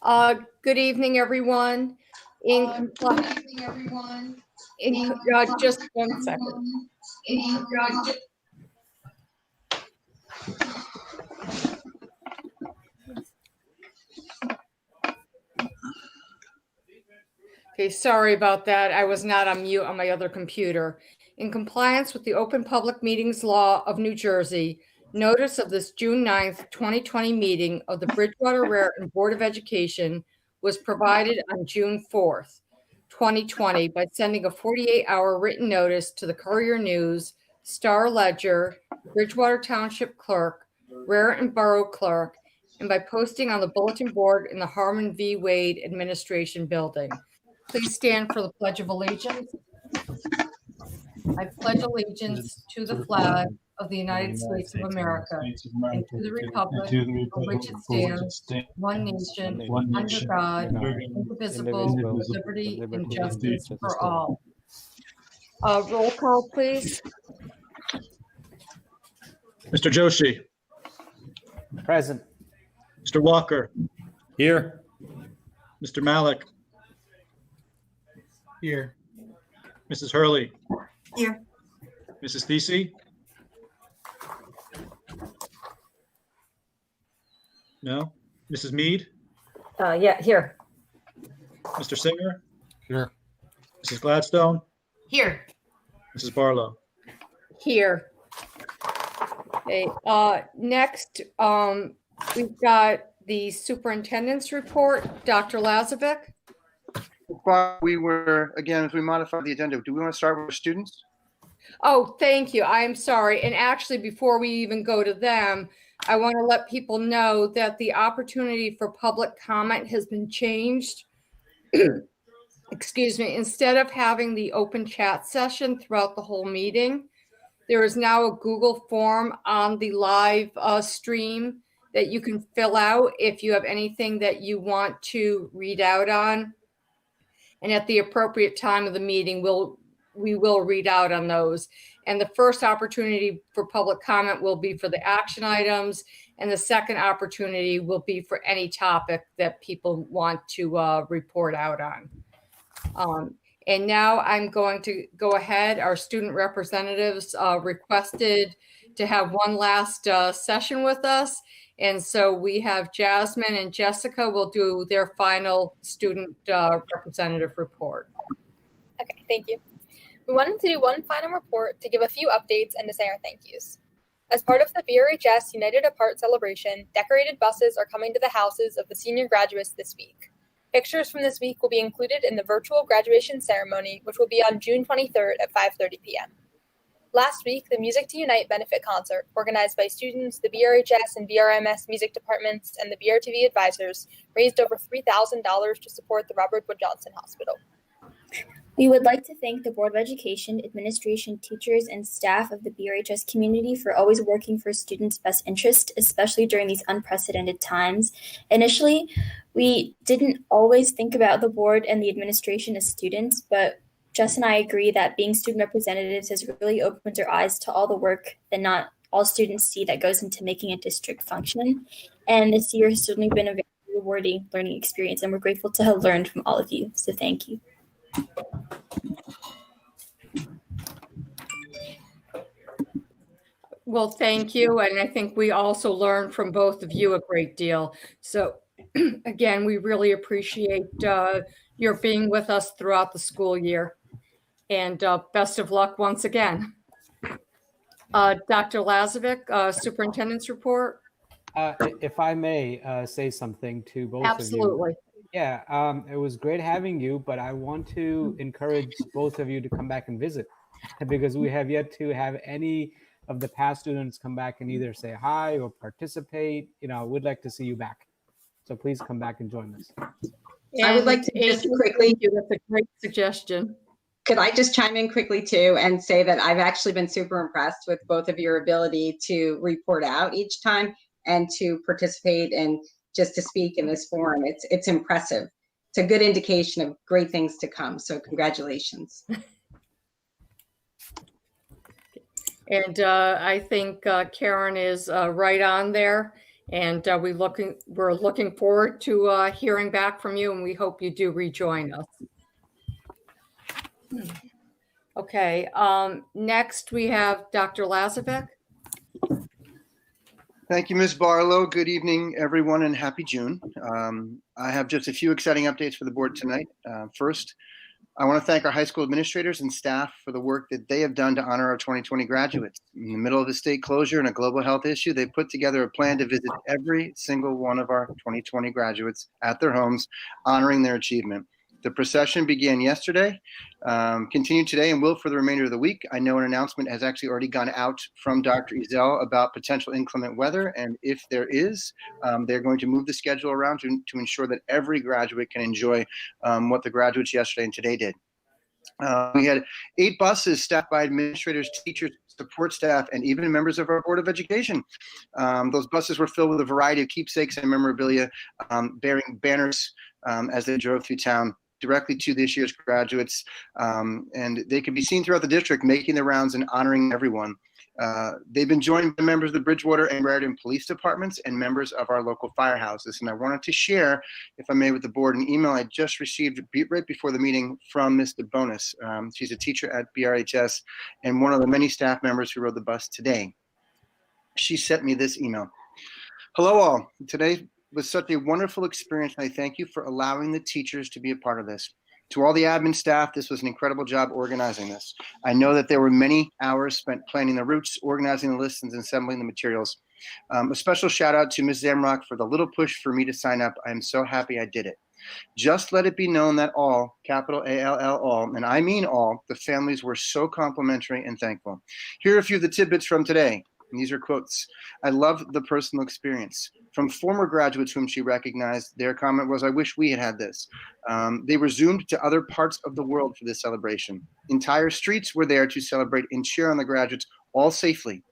Good evening, everyone. Just one second. Okay, sorry about that. I was not on mute on my other computer. In compliance with the Open Public Meetings Law of New Jersey, notice of this June 9th, 2020 meeting of the Bridgewater Raritan Board of Education was provided on June 4th, 2020 by sending a 48-hour written notice to the Courier News, Star Ledger, Bridgewater Township Clerk, Raritan Borough Clerk, and by posting on the bulletin board in the Harmon V. Wade Administration Building. Please stand for the Pledge of Allegiance. I pledge allegiance to the flag of the United States of America and to the republic for which it stands, one nation, under God, indivisible, with liberty and justice for all. Roll call, please. Mr. Joshi. Present. Mr. Walker. Here. Mr. Malik. Here. Mrs. Hurley. Here. Mrs. Thesey. No. Mrs. Mead. Yeah, here. Mr. Singer. Here. Mrs. Gladstone. Here. Mrs. Barlow. Here. Okay, next, we've got the superintendent's report. Dr. Lazovic. While we were, again, as we modify the agenda, do we want to start with students? Oh, thank you. I'm sorry. And actually, before we even go to them, I want to let people know that the opportunity for public comment has been changed. Excuse me. Instead of having the open chat session throughout the whole meeting, there is now a Google form on the live stream that you can fill out if you have anything that you want to read out on. And at the appropriate time of the meeting, we will read out on those. And the first opportunity for public comment will be for the action items. And the second opportunity will be for any topic that people want to report out on. And now I'm going to go ahead. Our student representatives requested to have one last session with us. And so we have Jasmine and Jessica will do their final student representative report. Okay, thank you. We wanted to do one final report to give a few updates and to say our thank yous. As part of the BRHS United Apart celebration, decorated buses are coming to the houses of the senior graduates this week. Pictures from this week will be included in the virtual graduation ceremony, which will be on June 23rd at 5:30 p.m. Last week, the Music to Unite benefit concert, organized by students, the BRHS and BRMS music departments, and the BRTV advisors, raised over $3,000 to support the Robert Wood Johnson Hospital. We would like to thank the Board of Education, administration, teachers, and staff of the BRHS community for always working for students' best interest, especially during these unprecedented times. Initially, we didn't always think about the board and the administration as students, but Jess and I agree that being student representatives has really opened our eyes to all the work that not all students see that goes into making a district function. And this year has certainly been a very rewarding learning experience, and we're grateful to have learned from all of you. So thank you. Well, thank you. And I think we also learned from both of you a great deal. So again, we really appreciate your being with us throughout the school year. And best of luck once again. Dr. Lazovic, superintendent's report. If I may say something to both Absolutely. of you. Yeah, it was great having you, but I want to encourage both of you to come back and visit because we have yet to have any of the past students come back and either say hi or participate. You know, we'd like to see you back. So please come back and join us. I would like to just quickly. That's a great suggestion. Could I just chime in quickly too and say that I've actually been super impressed with both of your ability to report out each time and to participate and just to speak in this forum. It's impressive. It's a good indication of great things to come. So congratulations. And I think Karen is right on there. And we're looking forward to hearing back from you, and we hope you do rejoin us. Okay, next we have Dr. Lazovic. Thank you, Ms. Barlow. Good evening, everyone, and happy June. I have just a few exciting updates for the board tonight. First, I want to thank our high school administrators and staff for the work that they have done to honor our 2020 graduates. In the middle of a state closure and a global health issue, they put together a plan to visit every single one of our 2020 graduates at their homes, honoring their achievement. The procession began yesterday, continued today, and will for the remainder of the week. I know an announcement has actually already gone out from Dr. Ezell about potential inclement weather, and if there is, they're going to move the schedule around to ensure that every graduate can enjoy what the graduates yesterday and today did. We had 8 buses staffed by administrators, teachers, support staff, and even members of our Board of Education. Those buses were filled with a variety of keepsakes and memorabilia, bearing banners as they drove through town directly to this year's graduates, and they can be seen throughout the district making their rounds and honoring everyone. They've been joined by members of the Bridgewater and Raritan police departments and members of our local firehouses. And I wanted to share, if I may, with the board, an email I just received right before the meeting from Ms. DeBonis. She's a teacher at BRHS and one of the many staff members who rode the bus today. She sent me this email. Hello all. Today was such a wonderful experience, and I thank you for allowing the teachers to be a part of this. To all the admin staff, this was an incredible job organizing this. I know that there were many hours spent planning the routes, organizing the lists, and assembling the materials. A special shout out to Ms. Zamrock for the little push for me to sign up. I am so happy I did it. Just let it be known that all, capital A-L-L, all, and I mean all, the families were so complimentary and thankful. Here are a few of the tidbits from today. And these are quotes. I love the personal experience. From former graduates whom she recognized, their comment was, I wish we had had this. They were zoomed to other parts of the world for this celebration. Entire streets were there to celebrate and cheer on the graduates, all safely.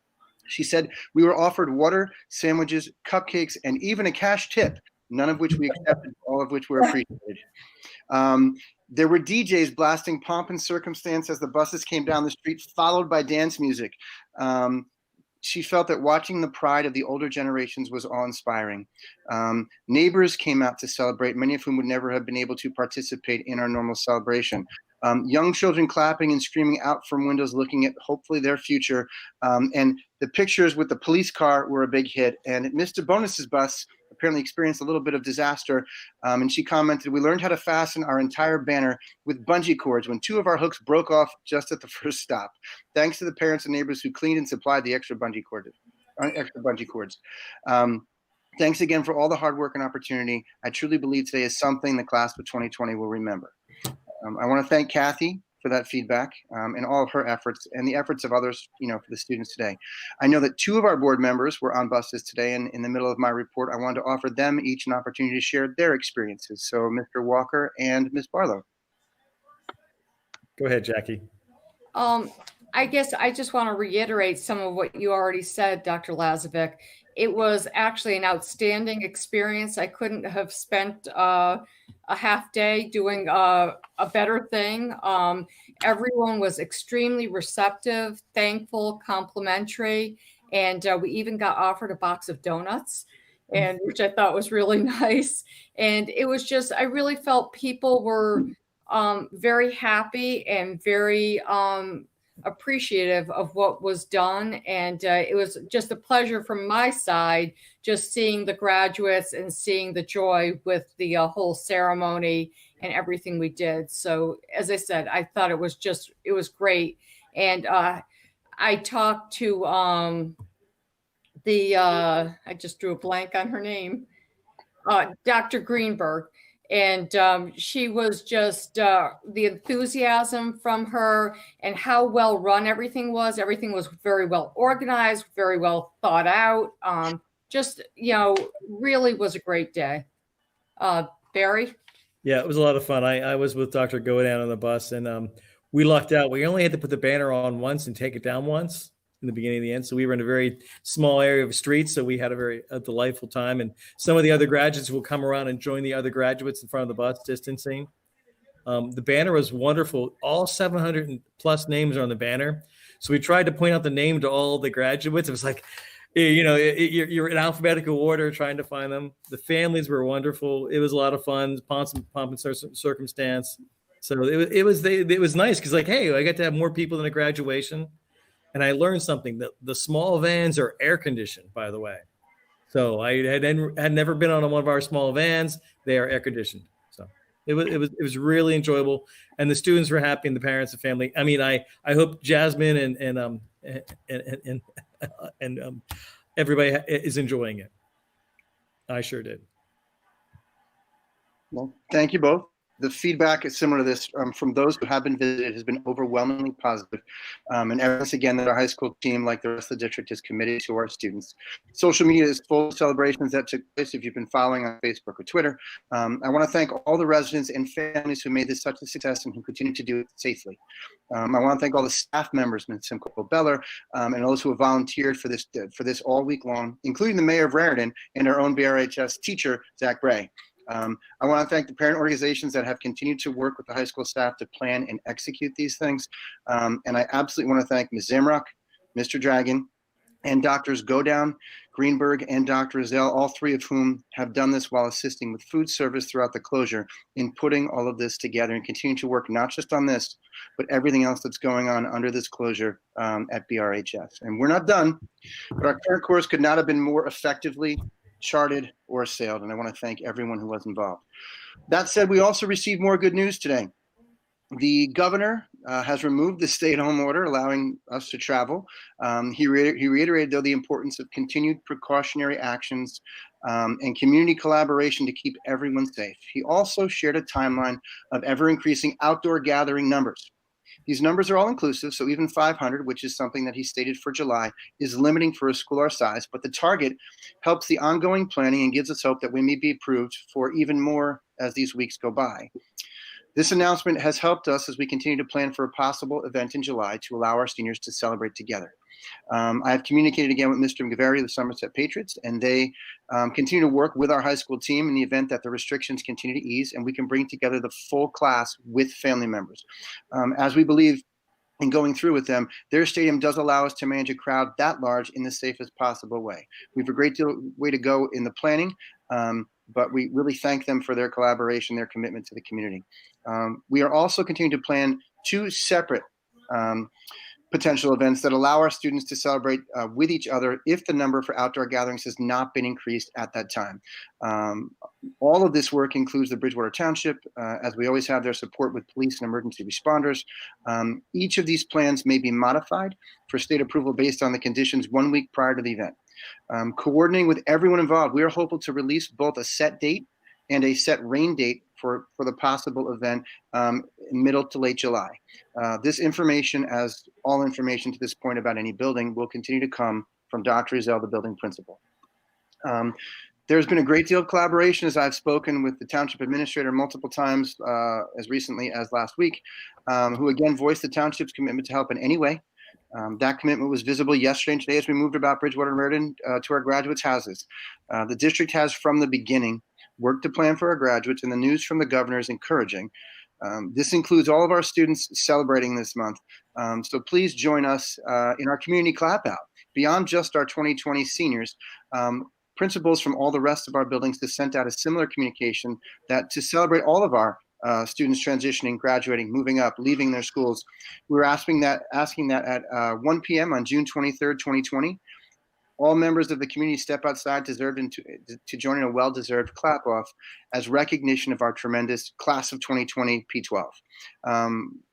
She said, we were offered water, sandwiches, cupcakes, and even a cash tip, none of which we accepted, all of which were appreciated. There were DJs blasting pomp and circumstance as the buses came down the street, followed by dance music. She felt that watching the pride of the older generations was awe-inspiring. Neighbors came out to celebrate, many of whom would never have been able to participate in our normal celebration. Young children clapping and screaming out from windows, looking at hopefully their future. And the pictures with the police car were a big hit. And Mr. Bonus's bus apparently experienced a little bit of disaster. And she commented, we learned how to fasten our entire banner with bungee cords when 2 of our hooks broke off just at the first stop. Thanks to the parents and neighbors who cleaned and supplied the extra bungee cords. Thanks again for all the hard work and opportunity. I truly believe today is something the class of 2020 will remember. I want to thank Kathy for that feedback and all of her efforts and the efforts of others, for the students today. I know that 2 of our board members were on buses today, and in the middle of my report, I wanted to offer them each an opportunity to share their experiences. So Mr. Walker and Ms. Barlow. Go ahead, Jackie. I guess I just want to reiterate some of what you already said, Dr. Lazovic. It was actually an outstanding experience. I couldn't have spent a half day doing a better thing. Everyone was extremely receptive, thankful, complimentary, and we even got offered a box of donuts, and which I thought was really nice. And it was just, I really felt people were very happy and very appreciative of what was done, and it was just a pleasure from my side just seeing the graduates and seeing the joy with the whole ceremony and everything we did. So as I said, I thought it was great. And I talked to I just drew a blank on her name, Dr. Greenberg. And she was just the enthusiasm from her and how well run everything was. Everything was very well organized, very well thought out. Really was a great day. Barry? Yeah, it was a lot of fun. I was with Dr. Godan on the bus, and we lucked out. We only had to put the banner on once and take it down once in the beginning and the end. So we were in a very small area of streets. So we had a delightful time. And some of the other graduates will come around and join the other graduates in front of the bus distancing. The banner was wonderful. All 700 plus names are on the banner. So we tried to point out the name to all the graduates. It was like, you're in alphabetical order trying to find them. The families were wonderful. It was a lot of fun, pomp and circumstance. So it was nice because, like, hey, I got to have more people than a graduation, and I learned something that the small vans are air conditioned, by the way. So I had never been on one of our small vans. They are air conditioned. So it was really enjoyable, and the students were happy, and the parents and family. I mean, I hope Jasmine and everybody is enjoying it. I sure did. Well, thank you both. The feedback is similar to this from those who have been visited has been overwhelmingly positive. And evidence again that our high school team, like the rest of the district, is committed to our students. Social media is full of celebrations that took place if you've been following on Facebook or Twitter. I want to thank all the residents and families who made this such a success and who continue to do it safely. I want to thank all the staff members, Ms. Simcoe Beller, and those who have volunteered for this all week long, including the mayor of Raritan and our own BRHS teacher, Zach Bray. I want to thank the parent organizations that have continued to work with the high school staff to plan and execute these things. And I absolutely want to thank Ms. Zamrock, Mr. Dragon, and Doctors Godown, Greenberg, and Dr. Azell, all three of whom have done this while assisting with food service throughout the closure in putting all of this together and continuing to work not just on this, but everything else that's going on under this closure at BRHS. And we're not done, but our current course could not have been more effectively charted or sailed, and I want to thank everyone who was involved. That said, we also received more good news today. The governor has removed the stay-at-home order, allowing us to travel. He reiterated, though, the importance of continued precautionary actions and community collaboration to keep everyone safe. He also shared a timeline of ever-increasing outdoor gathering numbers. These numbers are all inclusive, so even 500, which is something that he stated for July, is limiting for a school our size, but the target helps the ongoing planning and gives us hope that we may be approved for even more as these weeks go by. This announcement has helped us as we continue to plan for a possible event in July to allow our seniors to celebrate together. I have communicated again with Mr. McGavary of the Somerset Patriots, and they continue to work with our high school team in the event that the restrictions continue to ease and we can bring together the full class with family members. As we believe in going through with them, their stadium does allow us to manage a crowd that large in the safest possible way. We have a great deal way to go in the planning, but we really thank them for their collaboration, their commitment to the community. We are also continuing to plan two separate potential events that allow our students to celebrate with each other if the number for outdoor gatherings has not been increased at that time. All of this work includes the Bridgewater Township, as we always have their support with police and emergency responders. Each of these plans may be modified for state approval based on the conditions 1 week prior to the event. Coordinating with everyone involved, we are hopeful to release both a set date and a set rain date for the possible event middle to late July. This information, as all information to this point about any building, will continue to come from Dr. Azell, the building principal. There's been a great deal of collaboration, as I've spoken with the township administrator multiple times, as recently as last week, who again voiced the township's commitment to help in any way. That commitment was visible yesterday and today as we moved about Bridgewater and Meriden to our graduates' houses. The district has, from the beginning, worked to plan for our graduates, and the news from the governor is encouraging. This includes all of our students celebrating this month. So please join us in our community clap out. Beyond just our 2020 seniors, principals from all the rest of our buildings have sent out a similar communication that to celebrate all of our students transitioning, graduating, moving up, leaving their schools. We're asking that at 1 p.m. on June 23rd, 2020. All members of the community step outside to join in a well-deserved clap-off as recognition of our tremendous class of 2020 P12.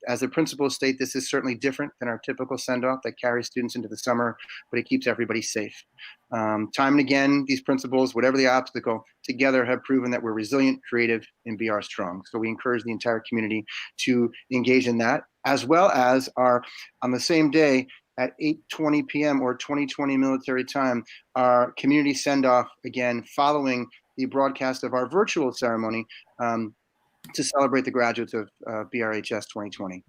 As the principals state, this is certainly different than our typical send-off that carries students into the summer, but it keeps everybody safe. Time and again, these principals, whatever the obstacle, together have proven that we're resilient, creative, and BR strong. So we encourage the entire community to engage in that, as well as on the same day, at 8:20 p.m. or 2020 military time, our community send-off again following the broadcast of our virtual ceremony to celebrate the graduates of BRHS 2020.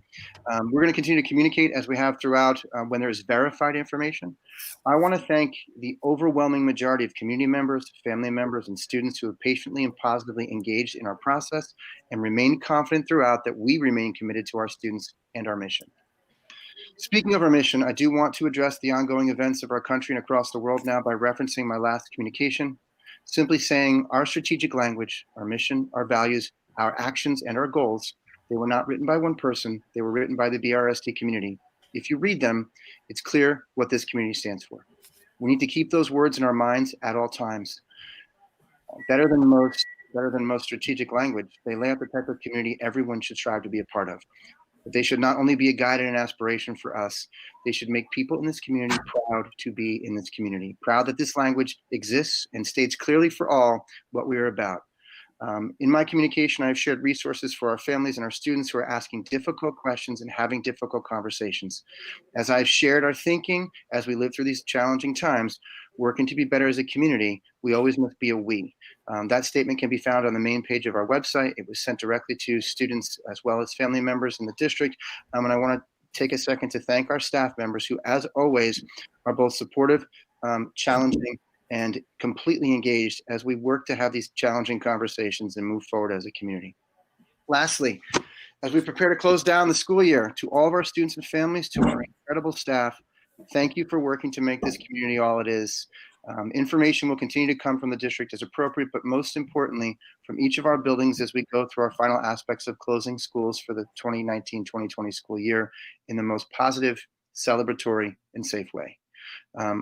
We're going to continue to communicate as we have throughout when there is verified information. I want to thank the overwhelming majority of community members, family members, and students who have patiently and positively engaged in our process and remain confident throughout that we remain committed to our students and our mission. Speaking of our mission, I do want to address the ongoing events of our country and across the world now by referencing my last communication, simply saying our strategic language, our mission, our values, our actions, and our goals, they were not written by one person, they were written by the BRST community. If you read them, it's clear what this community stands for. We need to keep those words in our minds at all times. Better than most strategic language, they lay out the type of community everyone should strive to be a part of. But they should not only be a guide and an aspiration for us, they should make people in this community proud to be in this community, proud that this language exists and states clearly for all what we are about. In my communication, I've shared resources for our families and our students who are asking difficult questions and having difficult conversations. As I've shared our thinking as we live through these challenging times, working to be better as a community, we always must be a we. That statement can be found on the main page of our website. It was sent directly to students as well as family members in the district. And I want to take a second to thank our staff members who, as always, are both supportive, challenging, and completely engaged as we work to have these challenging conversations and move forward as a community. Lastly, as we prepare to close down the school year, to all of our students and families, to our incredible staff, thank you for working to make this community all it is. Information will continue to come from the district as appropriate, but most importantly, from each of our buildings as we go through our final aspects of closing schools for the 2019-2020 school year in the most positive, celebratory, and safe way.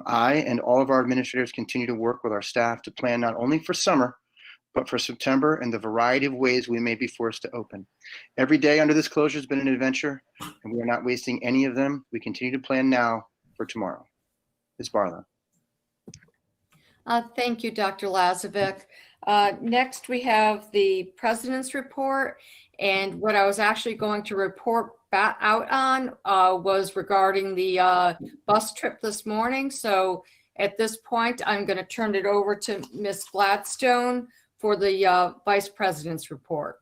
I and all of our administrators continue to work with our staff to plan not only for summer, but for September and the variety of ways we may be forced to open. Every day under this closure has been an adventure, and we are not wasting any of them. We continue to plan now for tomorrow. Ms. Barlow. Thank you, Dr. Lazovic. Next, we have the president's report. And what I was actually going to report back out on was regarding the bus trip this morning. So at this point, I'm going to turn it over to Ms. Gladstone for the vice president's report.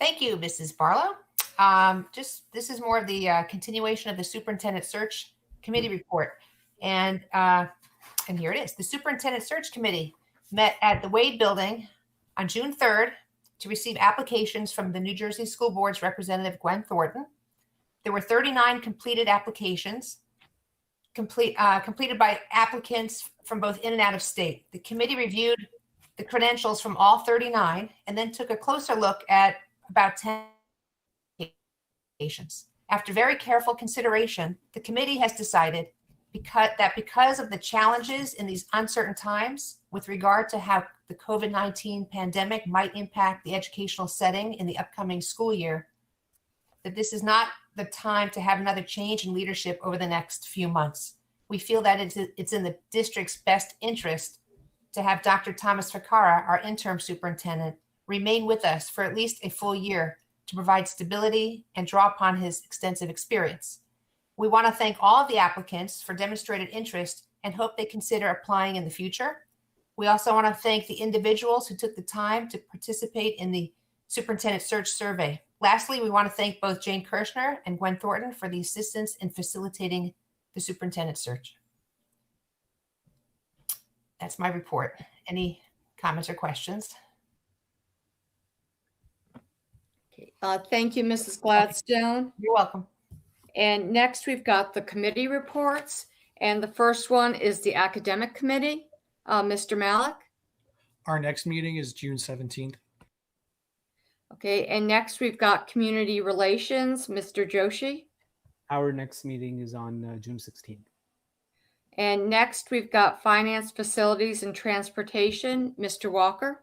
Thank you, Mrs. Barlow. This is more of the continuation of the superintendent search committee report. And here it is. The superintendent search committee met at the Wade building on June 3rd to receive applications from the New Jersey School Board's representative, Gwen Thornton. There were 39 completed applications completed by applicants from both in and out of state. The committee reviewed the credentials from all 39 and then took a closer look at about 10 applications. After very careful consideration, the committee has decided because of the challenges in these uncertain times with regard to how the COVID-19 pandemic might impact the educational setting in the upcoming school year, that this is not the time to have another change in leadership over the next few months. We feel that it's in the district's best interest to have Dr. Thomas Ficarra, our interim superintendent, remain with us for at least a full year to provide stability and draw upon his extensive experience. We want to thank all of the applicants for demonstrated interest and hope they consider applying in the future. We also want to thank the individuals who took the time to participate in the superintendent search survey. Lastly, we want to thank both Jane Kirshner and Gwen Thornton for the assistance in facilitating the superintendent search. That's my report. Any comments or questions? Okay. Thank you, Mrs. Gladstone. You're welcome. And next we've got the committee reports. And the first one is the academic committee. Mr. Malik. Our next meeting is June 17th. Okay, and next we've got community relations, Mr. Joshi. Our next meeting is on June 16th. And next we've got finance, facilities, and transportation, Mr. Walker.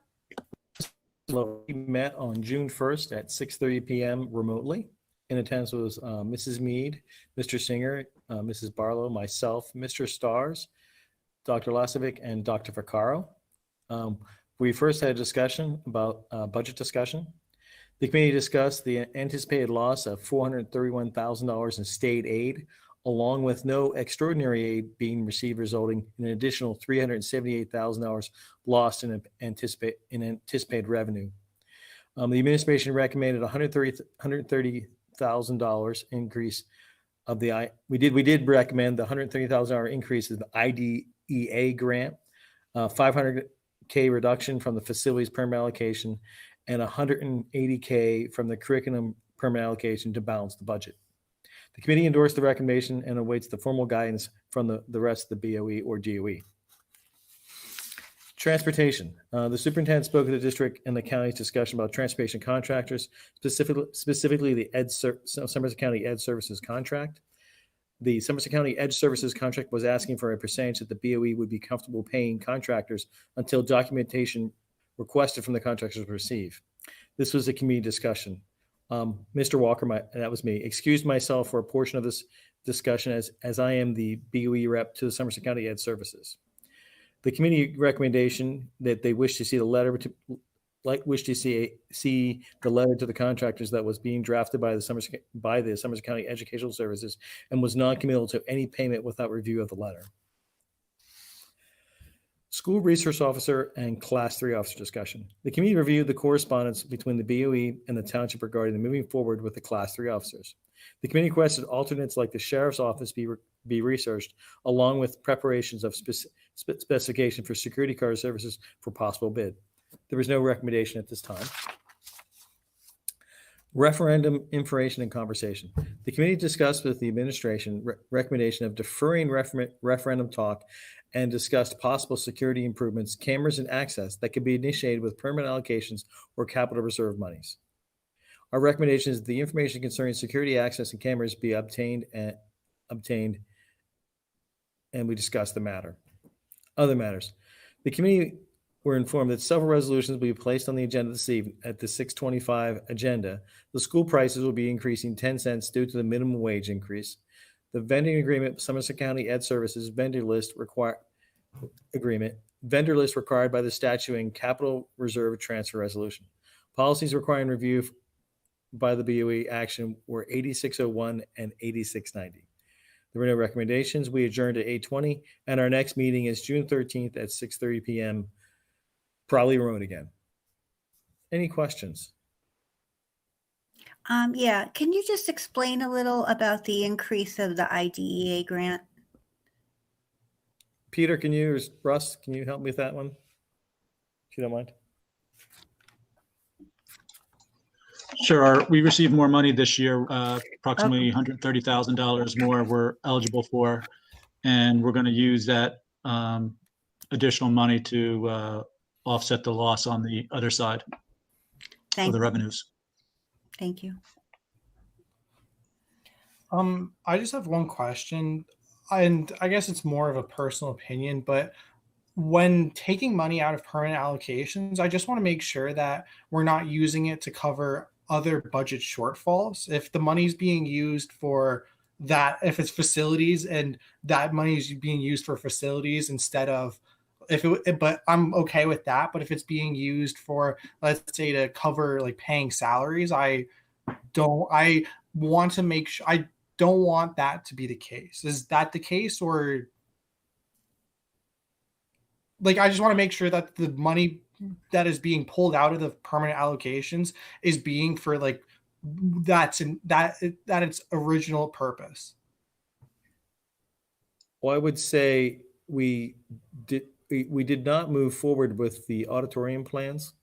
We met on June 1st at 6:30 p.m. remotely. In attendance was Mrs. Mead, Mr. Singer, Mrs. Barlow, myself, Mr. Stars, Dr. Lasovic, and Dr. Ficarra. We first had a discussion about budget discussion. The committee discussed the anticipated loss of $431,000 in state aid, along with no extraordinary aid being received, resulting in an additional $378,000 lost in anticipated revenue. The administration recommended $130,000 increase of the we did recommend the $130,000 increase of the IDEA grant, $500K reduction from the facilities permit allocation, and $180K from the curriculum permanent allocation to balance the budget. The committee endorsed the recommendation and awaits the formal guidance from the rest of the BOE or DOE. Transportation. The superintendent spoke at the district and the county's discussion about transportation contractors, specifically the Somerset County Ed Services contract. The Somerset County Ed Services contract was asking for a percentage that the BOE would be comfortable paying contractors until documentation requested from the contractors was received. This was a committee discussion. Mr. Walker, that was me, excused myself for a portion of this discussion as I am the BOE rep to the Somerset County Ed Services. The committee recommendation that they wish to see the letter see the letter to the contractors that was being drafted by the Somerset County Educational Services and was non-committal to any payment without review of the letter. School resource officer and class 3 officer discussion. The committee reviewed the correspondence between the BOE and the township regarding the moving forward with the class 3 officers. The committee requested alternates like the sheriff's office be researched, along with preparations of specification for security guard services for possible bid. There was no recommendation at this time. Referendum information and conversation. The committee discussed with the administration recommendation of deferring referendum talk and discussed possible security improvements, cameras, and access that could be initiated with permanent allocations or capital reserve monies. Our recommendation is that the information concerning security access and cameras be obtained, and we discussed the matter. Other matters. The committee were informed that several resolutions will be placed on the agenda this evening at the 6:25 agenda. The school prices will be increasing 10 cents due to the minimum wage increase. The vending agreement, Somerset County Ed Services vendor list required by the statute and capital reserve transfer resolution. Policies requiring review by the BOE action were 8601 and 8690. There were no recommendations. We adjourned at 8:20, and our next meeting is June 13th at 6:30 p.m. Probably remote again. Any questions? Yeah, can you just explain a little about the increase of the IDEA grant? Peter, Russ, can you help me with that one? If you don't mind. Sure. We received more money this year, approximately $130,000 more we're eligible for, and we're going to use that additional money to offset the loss on the other side of the revenues. Thank you. I just have one question, and I guess it's more of a personal opinion, but when taking money out of permanent allocations, I just want to make sure that we're not using it to cover other budget shortfalls. If the money's being used for that, if it's facilities and that money is being used for facilities instead of but I'm okay with that. But if it's being used for, let's say, to cover like paying salaries, I want to make sure, I don't want that to be the case. Is that the case? Or like, I just want to make sure that the money that is being pulled out of the permanent allocations is being for like, that its original purpose. Well, I would say we did not move forward with the auditorium plans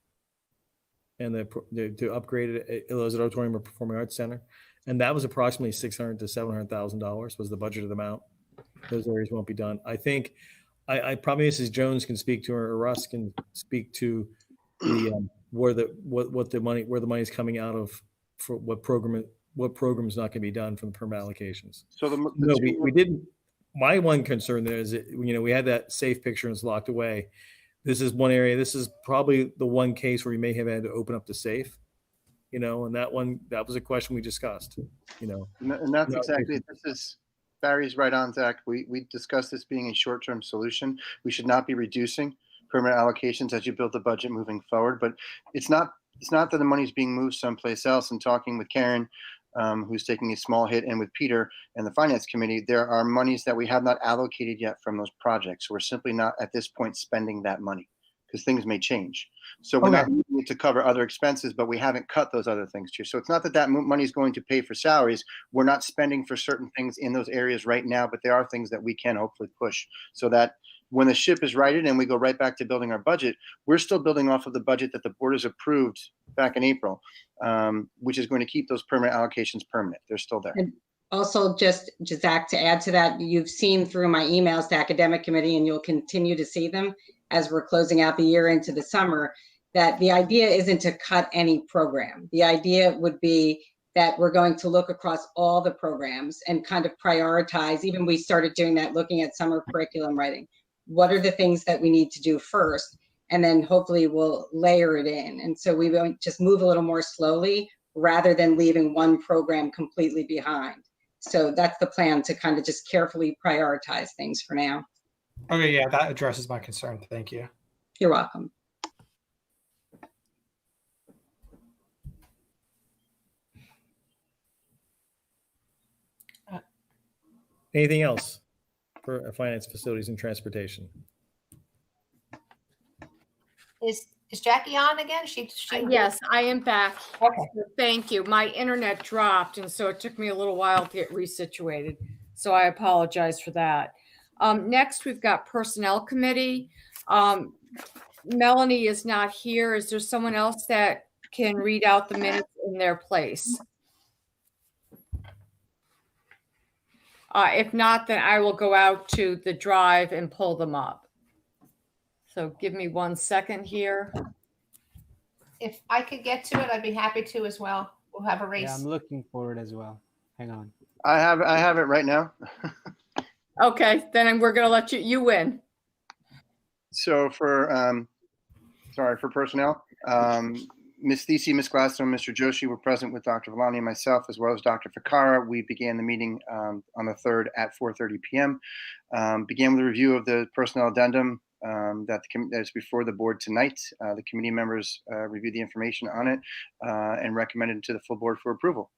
and to upgrade it as an auditorium or performing arts center, and that was approximately $600,000 to $700,000 was the budgeted amount. Those areas won't be done. I think I probably Mrs. Jones can speak to, or Russ can speak to the where the money is coming out of, for what program is not going to be done from the permanent allocations. So we didn't. My one concern there is that, we had that safe picture and it's locked away. This is one area. This is probably the one case where we may have had to open up the safe, and that was a question we discussed, And that's exactly, Barry's right on, Zach. We discussed this being a short-term solution. We should not be reducing permanent allocations as you build the budget moving forward, but it's not that the money's being moved someplace else. And talking with Karen, who's taking a small hit, and with Peter and the finance committee, there are monies that we have not allocated yet from those projects. So we're simply not at this point spending that money because things may change. So we're not using it to cover other expenses, but we haven't cut those other things too. So it's not that money is going to pay for salaries. We're not spending for certain things in those areas right now, but there are things that we can hopefully push so that when the ship is righted and we go right back to building our budget, we're still building off of the budget that the board has approved back in April, which is going to keep those permanent allocations permanent. They're still there. And also, just Zach, to add to that, you've seen through my emails to academic committee, and you'll continue to see them as we're closing out the year into the summer, that the idea isn't to cut any program. The idea would be that we're going to look across all the programs and kind of prioritize. Even we started doing that, looking at summer curriculum writing. What are the things that we need to do first? And then hopefully we'll layer it in. And so we won't just move a little more slowly rather than leaving one program completely behind. So that's the plan, to kind of just carefully prioritize things for now. Okay, yeah, that addresses my concern. Thank you. You're welcome. Anything else for finance, facilities, and transportation? Is Jackie on again? She Yes, I am back. Okay. Thank you. My internet dropped, and so it took me a little while to get resituated. So I apologize for that. Next, we've got Personnel Committee. Melanie is not here. Is there someone else that can read out the minutes in their place? If not, then I will go out to the drive and pull them up. So give me 1 second here. If I could get to it, I'd be happy to as well. We'll have a race. Yeah, I'm looking for it as well. Hang on. I have it right now. Okay, then we're going to let you win. So for personnel, Ms. Thesey, Ms. Gladstone, Mr. Joshi were present with Dr. Vellani and myself, as well as Dr. Ficara. We began the meeting on the 3rd at 4:30 p.m. Began with a review of the personnel addendum that is before the board tonight. The committee members reviewed the information on it and recommended it to the full board for approval.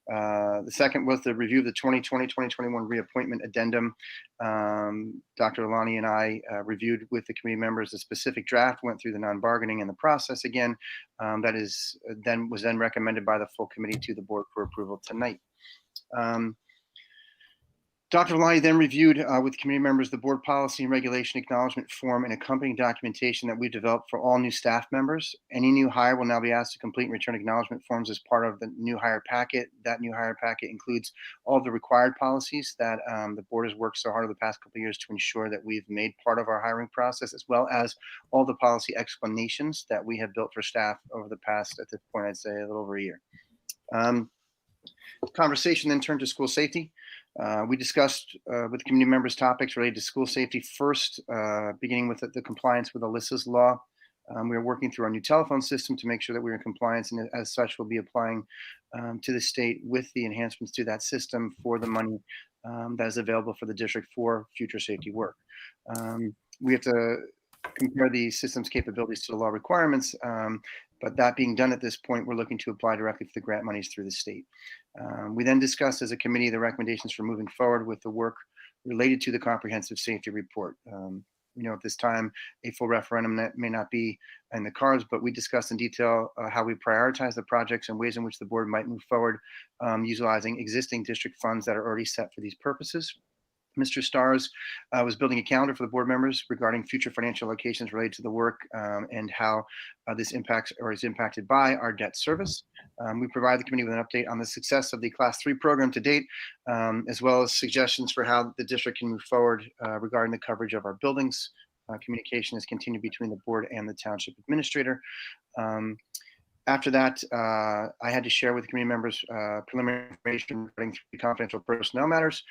The second was the review of the 2020-2021 reappointment addendum. Dr. Alani and I reviewed with the committee members the specific draft, went through the non-bargaining and the process again. That was then recommended by the full committee to the board for approval tonight. Dr. Vellani then reviewed with committee members the board policy and regulation acknowledgement form and accompanying documentation that we developed for all new staff members. Any new hire will now be asked to complete and return acknowledgement forms as part of the new hire packet. That new hire packet includes all the required policies that the board has worked so hard over the past couple of years to ensure that we've made part of our hiring process, as well as all the policy explanations that we have built for staff over the past, at this point, I'd say a little over a year. Conversation then turned to school safety. We discussed with community members topics related to school safety. First, beginning with the compliance with Alyssa's law. We are working through our new telephone system to make sure that we're in compliance, and as such, we'll be applying to the state with the enhancements to that system for the money that is available for the district for future safety work. We have to compare the system's capabilities to the law requirements, but that being done at this point, we're looking to apply directly for the grant monies through the state. We then discussed as a committee the recommendations for moving forward with the work related to the comprehensive safety report. At this time, a full referendum that may not be in the cards, but we discussed in detail how we prioritize the projects and ways in which the board might move forward, utilizing existing district funds that are already set for these purposes. Mr. Stars was building a calendar for the board members regarding future financial allocations related to the work and how this impacts or is impacted by our debt service. We provide the committee with an update on the success of the Class 3 program to date, as well as suggestions for how the district can move forward regarding the coverage of our buildings. Communication has continued between the board and the township administrator. After that, I had to share with community members preliminary information regarding confidential personnel matters.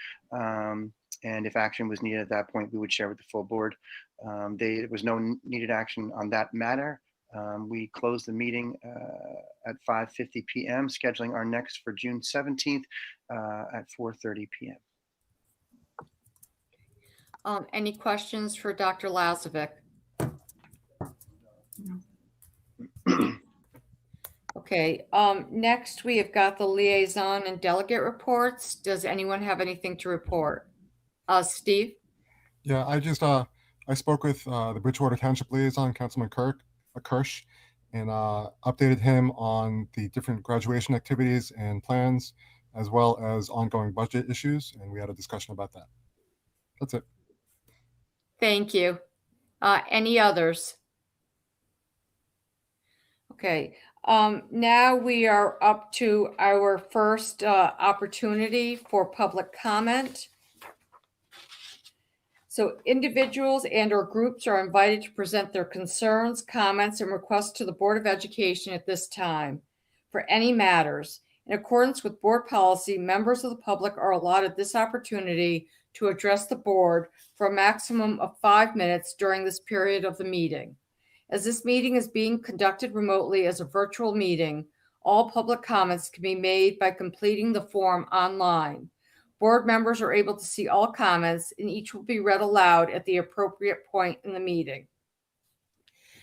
And if action was needed at that point, we would share with the full board. There was no needed action on that matter. We closed the meeting at 5:50 p.m., scheduling our next for June 17th at 4:30 p.m. Any questions for Dr. Lazovic? Okay, next we have got the liaison and delegate reports. Does anyone have anything to report? Steve? Yeah, I spoke with the Bridgewater Township liaison, Councilman Kirsch, and updated him on the different graduation activities and plans, as well as ongoing budget issues, and we had a discussion about that. That's it. Thank you. Any others? Okay, now we are up to our first opportunity for public comment. So individuals and/or groups are invited to present their concerns, comments, and requests to the Board of Education at this time for any matters. In accordance with board policy, members of the public are allotted this opportunity to address the board for a maximum of 5 minutes during this period of the meeting. As this meeting is being conducted remotely as a virtual meeting, all public comments can be made by completing the form online. Board members are able to see all comments, and each will be read aloud at the appropriate point in the meeting.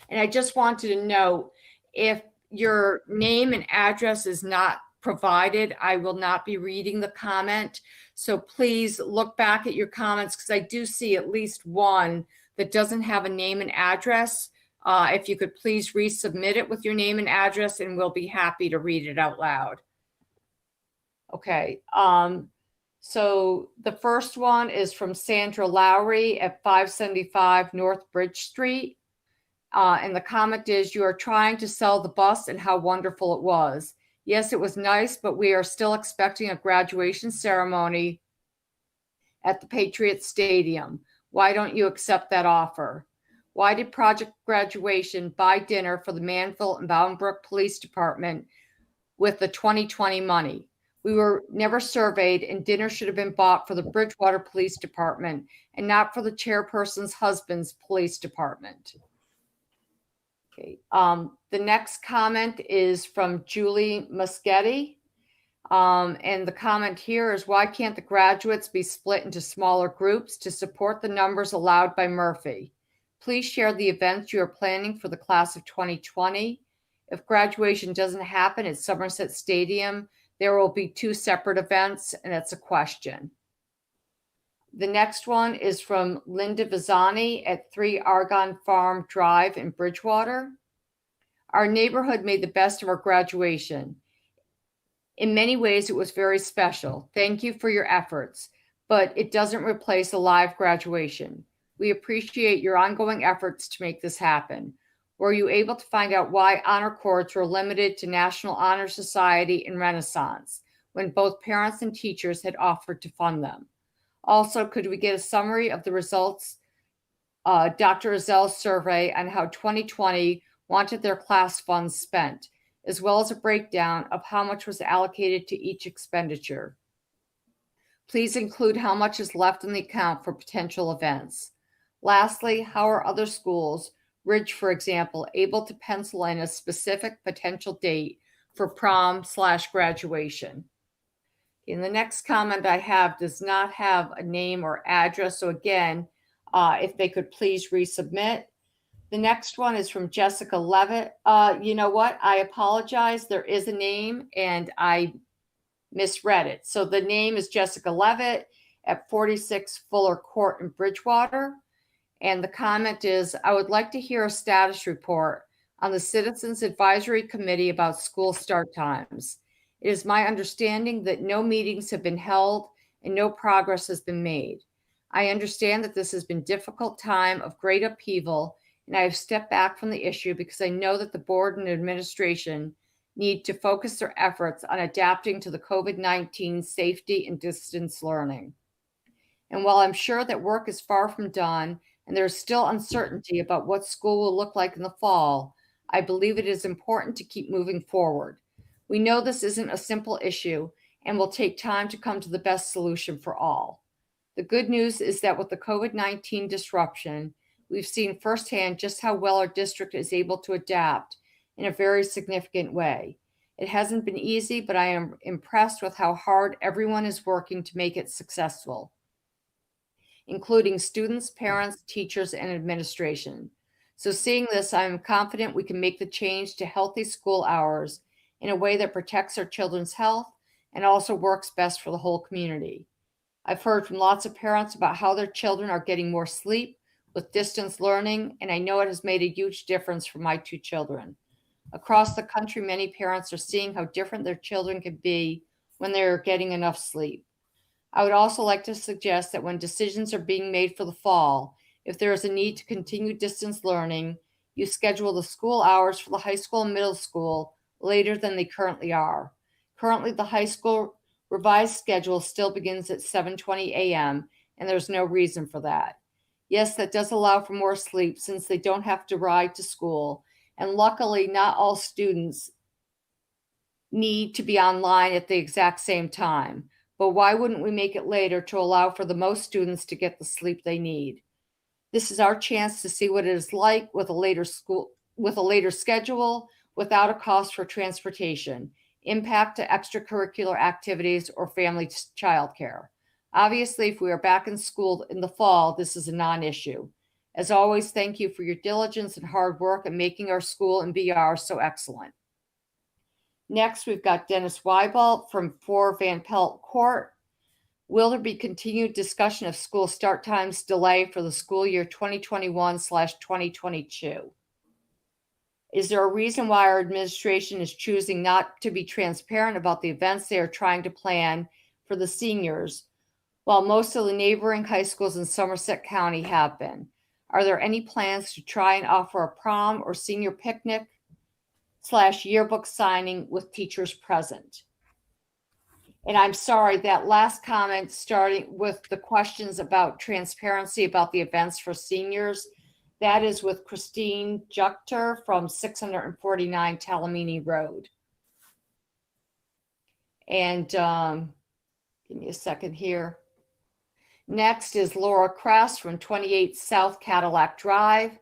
And I just wanted to note, if your name and address is not provided, I will not be reading the comment. So please look back at your comments, because I do see at least one that doesn't have a name and address. If you could please resubmit it with your name and address, and we'll be happy to read it out loud. Okay. So the first one is from Sandra Lowry at 575 North Bridge Street. And the comment is, you are trying to sell the bus and how wonderful it was. Yes, it was nice, but we are still expecting a graduation ceremony at the Patriot Stadium. Why don't you accept that offer? Why did Project Graduation buy dinner for the Manville and Boundbrook Police Department with the 2020 money? We were never surveyed, and dinner should have been bought for the Bridgewater Police Department and not for the chairperson's husband's police department. Okay. The next comment is from Julie Muschetti. And the comment here is, why can't the graduates be split into smaller groups to support the numbers allowed by Murphy? Please share the events you are planning for the class of 2020. If graduation doesn't happen at Somerset Stadium, there will be 2 separate events, and it's a question. The next one is from Linda Vizani at 3 Argonne Farm Drive in Bridgewater. Our neighborhood made the best of our graduation. In many ways, it was very special. Thank you for your efforts, but it doesn't replace a live graduation. We appreciate your ongoing efforts to make this happen. Were you able to find out why honor cords were limited to National Honor Society and Renaissance when both parents and teachers had offered to fund them? Also, could we get a summary of the results, Dr. Azel's survey on how 2020 wanted their class funds spent, as well as a breakdown of how much was allocated to each expenditure? Please include how much is left in the account for potential events. Lastly, how are other schools, Ridge, for example, able to pencil in a specific potential date for prom/graduation? And the next comment I have does not have a name or address. So again, if they could please resubmit. The next one is from Jessica Levitt. You know what? I apologize. There is a name and I misread it. So the name is Jessica Levitt at 46 Fuller Court in Bridgewater. And the comment is, I would like to hear a status report on the Citizens Advisory Committee about school start times. It is my understanding that no meetings have been held and no progress has been made. I understand that this has been a difficult time of great upheaval, and I have stepped back from the issue because I know that the board and administration need to focus their efforts on adapting to the COVID-19 safety and distance learning. And while I'm sure that work is far from done and there is still uncertainty about what school will look like in the fall, I believe it is important to keep moving forward. We know this isn't a simple issue and will take time to come to the best solution for all. The good news is that with the COVID-19 disruption, we've seen firsthand just how well our district is able to adapt in a very significant way. It hasn't been easy, but I am impressed with how hard everyone is working to make it successful, including students, parents, teachers, and administration. So seeing this, I am confident we can make the change to healthy school hours in a way that protects our children's health and also works best for the whole community. I've heard from lots of parents about how their children are getting more sleep with distance learning, and I know it has made a huge difference for my 2 children. Across the country, many parents are seeing how different their children can be when they are getting enough sleep. I would also like to suggest that when decisions are being made for the fall, if there is a need to continue distance learning, you schedule the school hours for the high school and middle school later than they currently are. Currently, the high school revised schedule still begins at 7:20 a.m., and there's no reason for that. Yes, that does allow for more sleep since they don't have to ride to school, and luckily, not all students need to be online at the exact same time. But why wouldn't we make it later to allow for the most students to get the sleep they need? This is our chance to see what it is like with a later schedule without a cost for transportation, impact to extracurricular activities, or family childcare. Obviously, if we are back in school in the fall, this is a non-issue. As always, thank you for your diligence and hard work in making our school and BR so excellent. Next, we've got Dennis Weibalt from 4 Van Pelt Court. Will there be continued discussion of school start times delay for the school year 2021/2022? Is there a reason why our administration is choosing not to be transparent about the events they are trying to plan for the seniors, while most of the neighboring high schools in Somerset County have been? Are there any plans to try and offer a prom or senior picnic / yearbook signing with teachers present? And I'm sorry, that last comment, starting with the questions about transparency about the events for seniors, that is with Christine Juchter from 649 Talamini Road. And give me a second here. Next is Laura Kress from 28 South Cadillac Drive.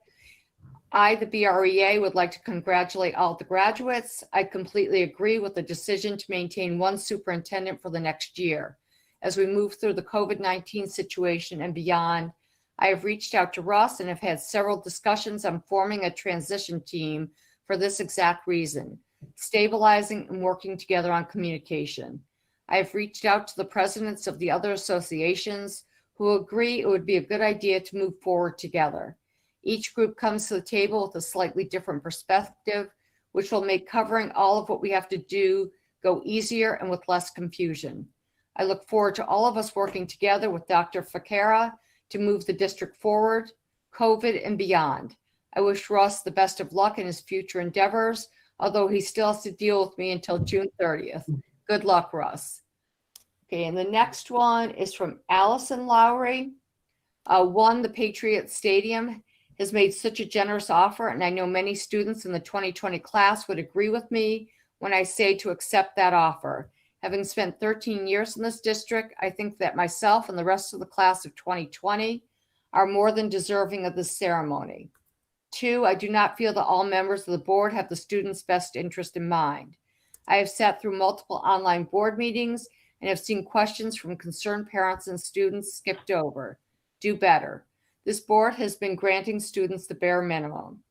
I, the BREA, would like to congratulate all the graduates. I completely agree with the decision to maintain one superintendent for the next year. As we move through the COVID-19 situation and beyond, I have reached out to Russ and have had several discussions on forming a transition team for this exact reason, stabilizing and working together on communication. I have reached out to the presidents of the other associations who agree it would be a good idea to move forward together. Each group comes to the table with a slightly different perspective, which will make covering all of what we have to do go easier and with less confusion. I look forward to all of us working together with Dr. Fakara to move the district forward, COVID and beyond. I wish Russ the best of luck in his future endeavors, although he still has to deal with me until June 30th. Good luck, Russ. Okay, and the next one is from Allison Lowry. The Patriot Stadium has made such a generous offer, and I know many students in the 2020 class would agree with me when I say to accept that offer. Having spent 13 years in this district, I think that myself and the rest of the class of 2020 are more than deserving of this ceremony. 2, I do not feel that all members of the board have the students' best interest in mind. I have sat through multiple online board meetings and have seen questions from concerned parents and students skipped over. Do better. This board has been granting students the bare minimum.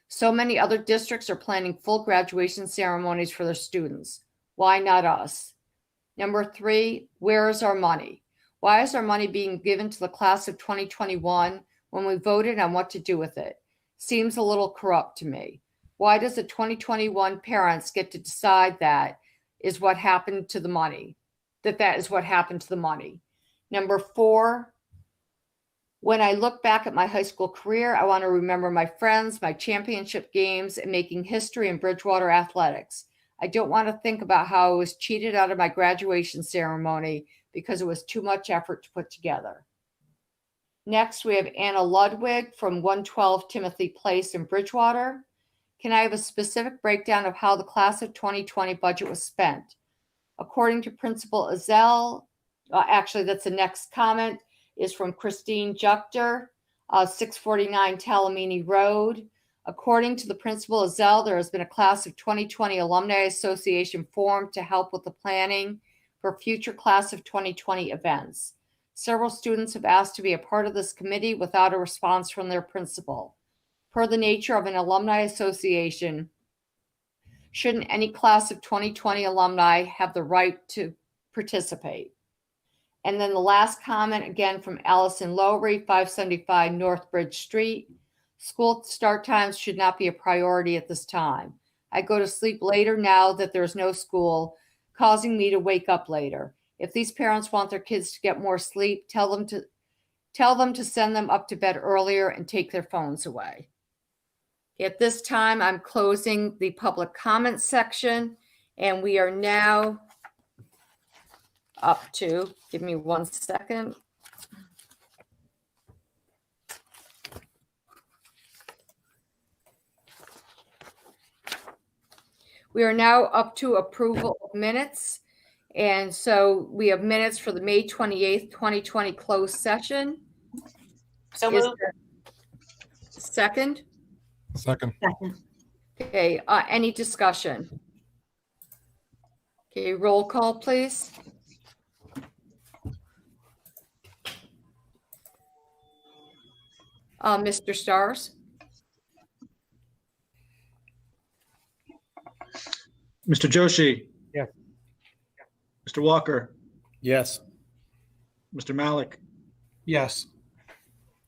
So many other districts are planning full graduation ceremonies for their students. Why not us? Number 3, where is our money? Why is our money being given to the class of 2021 when we voted on what to do with it? Seems a little corrupt to me. Why does the 2021 parents get to decide that is what happened to the money? That is what happened to the money. Number 4, when I look back at my high school career, I want to remember my friends, my championship games, and making history in Bridgewater athletics. I don't want to think about how I was cheated out of my graduation ceremony because it was too much effort to put together. Next, we have Anna Ludwig from 112 Timothy Place in Bridgewater. Can I have a specific breakdown of how the class of 2020 budget was spent? According to Principal Azell, actually that's the next comment, is from Christine Juchter, 649 Talamini Road. According to the Principal Azell, there has been a class of 2020 Alumni Association formed to help with the planning for future class of 2020 events. Several students have asked to be a part of this committee without a response from their principal. Per the nature of an alumni association, shouldn't any class of 2020 alumni have the right to participate? And then the last comment, again from Allison Lowry, 575 North Bridge Street. School start times should not be a priority at this time. I go to sleep later now that there's no school, causing me to wake up later. If these parents want their kids to get more sleep, tell them to send them up to bed earlier and take their phones away. At this time, I'm closing the public comment section, and we are now up to, give me 1 second. We are now up to approval of minutes. And so we have minutes for the May 28th, 2020 closed session. So Is moved. there a second? Second. Okay, any discussion? Okay, roll call, please. Mr. Stars? Mr. Joshi? Yes. Mr. Walker? Yes. Mr. Malik? Yes.